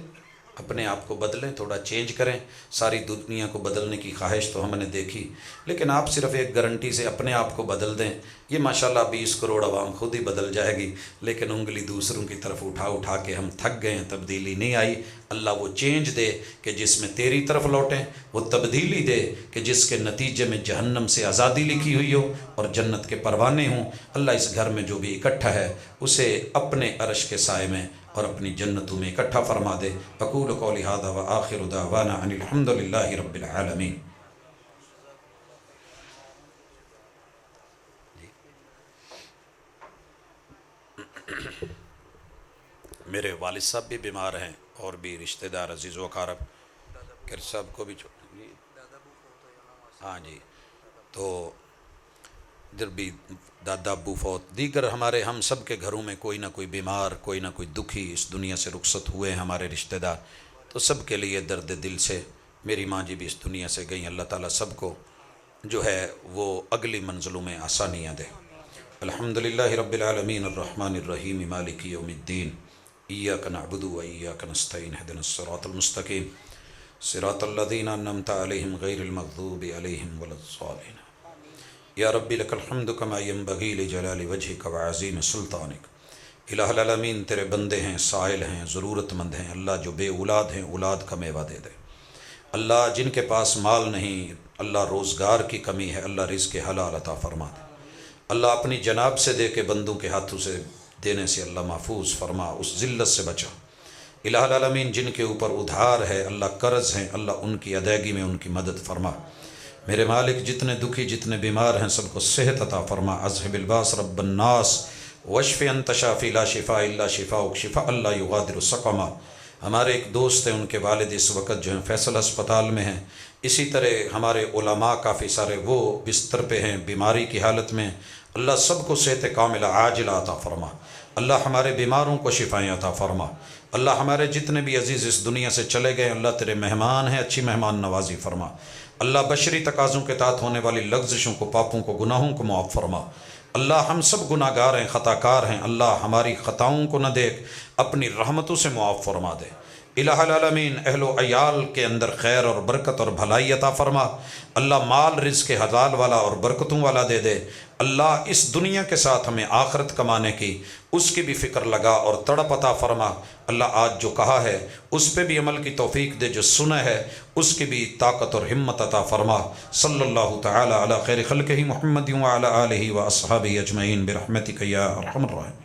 اپنے آپ کو بدلیں، تھوڑا چینج کریں۔ ساری دنیا کو بدلنے کی خواہش تو ہم نے دیکھی، لیکن آپ صرف ایک گارنٹی سے اپنے آپ کو بدل دیں، یہ ماشاءاللہ 20 کروڑ عوام خود ہی بدل جائے گی، لیکن انگلی دوسروں کی طرف اٹھا اٹھا کے ہم تھک گئے ہیں، تبدیلی نہیں آئی۔ اللہ وہ چینج دے کہ جس میں تیری طرف لوٹیں، وہ تبدیلی دے کہ جس کے نتیجے میں جہنم سے آزادی لکھی ہوئی ہو اور جنت کے پروانے ہوں۔ اللہ اس گھر میں جو بھی اکٹھا ہے اسے اپنے عرش کے سائے میں اور اپنی جنتوں میں اکٹھا فرما دے۔ اقول قولی ھذا وآخر دعوانا ان الحمد للہ رب العالمین۔ میرے والد صاحب بھی بیمار ہیں اور بھی رشتہ دار عزیز و اقارب، کہ صاحب کو بھی ہاں جی، تو ادھر بھی دادا ابو فوت، دیگر ہمارے ہم سب کے گھروں میں کوئی نہ کوئی بیمار، کوئی نہ کوئی دکھی اس دنیا سے رخصت ہوئے ہیں ہمارے رشتہ دار، تو سب کے لیے درد دل سے، میری ماں جی بھی اس دنیا سے گئیں، اللہ تعالیٰ سب کو جو ہے وہ اگلی منزلوں میں آسانیاں دے۔ الحمدللہ رب العالمین الرحمن الرحیم مالک یوم الدین، ایاک نعبد و ایاک نستعین، اہدنا الصراط المستقیم، صراط الذین انعمت علیہم غیر المغضوب علیہم ولا الضالین۔ یا رب لک الحمد کما ینبغی لجلال وجہک وعظیم سلطانک۔ الہ العالمین تیرے بندے ہیں، سائل ہیں، ضرورت مند ہیں، اللہ جو بے اولاد ہیں اولاد کا میوہ دے دے۔ اللہ جن کے پاس مال نہیں، اللہ روزگار کی کمی ہے، اللہ رزق حلال عطا فرما دے۔ اللہ اپنی جناب سے دے کے بندوں کے ہاتھوں سے دینے سے اللہ محفوظ فرما، اس ذلت سے بچا۔ الہ العالمین جن کے اوپر ادھار ہے، اللہ قرض ہیں، اللہ ان کی ادائیگی میں ان کی مدد فرما۔ میرے مالک جتنے دکھی جتنے بیمار ہیں سب کو صحت عطا فرما۔ اذھب الباس رب الناس واشف انت شافی لا شفاء الا شفاؤک شفاء لا یغادر سقما۔ ہمارے ایک دوست ہیں، ان کے والد اس وقت جو ہیں فیصل ہسپتال میں ہیں، اسی طرح ہمارے علماء کافی سارے وہ بستر پہ ہیں، بیماری کی حالت میں، اللہ سب کو صحت کاملہ عاجلہ عطا فرما۔ اللہ ہمارے بیماروں کو شفائیں عطا فرما۔ اللہ ہمارے جتنے بھی عزیز اس دنیا سے چلے گئے، اللہ تیرے مہمان ہیں، اچھی مہمان نوازی فرما۔ اللہ بشری تقاضوں کے تحت ہونے والی لغزشوں کو، پاپوں کو، گناہوں کو معاف فرما۔ اللہ ہم سب گناہ گار ہیں، خطا کار ہیں، اللہ ہماری خطاؤں کو نہ دیکھ، اپنی رحمتوں سے معاف فرما دے۔ الہ العالمین اہل و عیال کے اندر خیر اور برکت اور بھلائی عطا فرما۔ اللہ مال رزق حلال والا اور برکتوں والا دے دے۔ اللہ اس دنیا کے ساتھ ہمیں آخرت کمانے کی، اس کی بھی فکر لگا اور تڑپ عطا فرما۔ اللہ آج جو کہا ہے اس پہ بھی عمل کی توفیق دے، جو سنا ہے اس کی بھی طاقت اور ہمت عطا فرما۔ صلی اللہ تعالی علی خیر خلقہ محمد وعلی آلہ واصحابہ اجمعین برحمتک یا ارحم الراحمین۔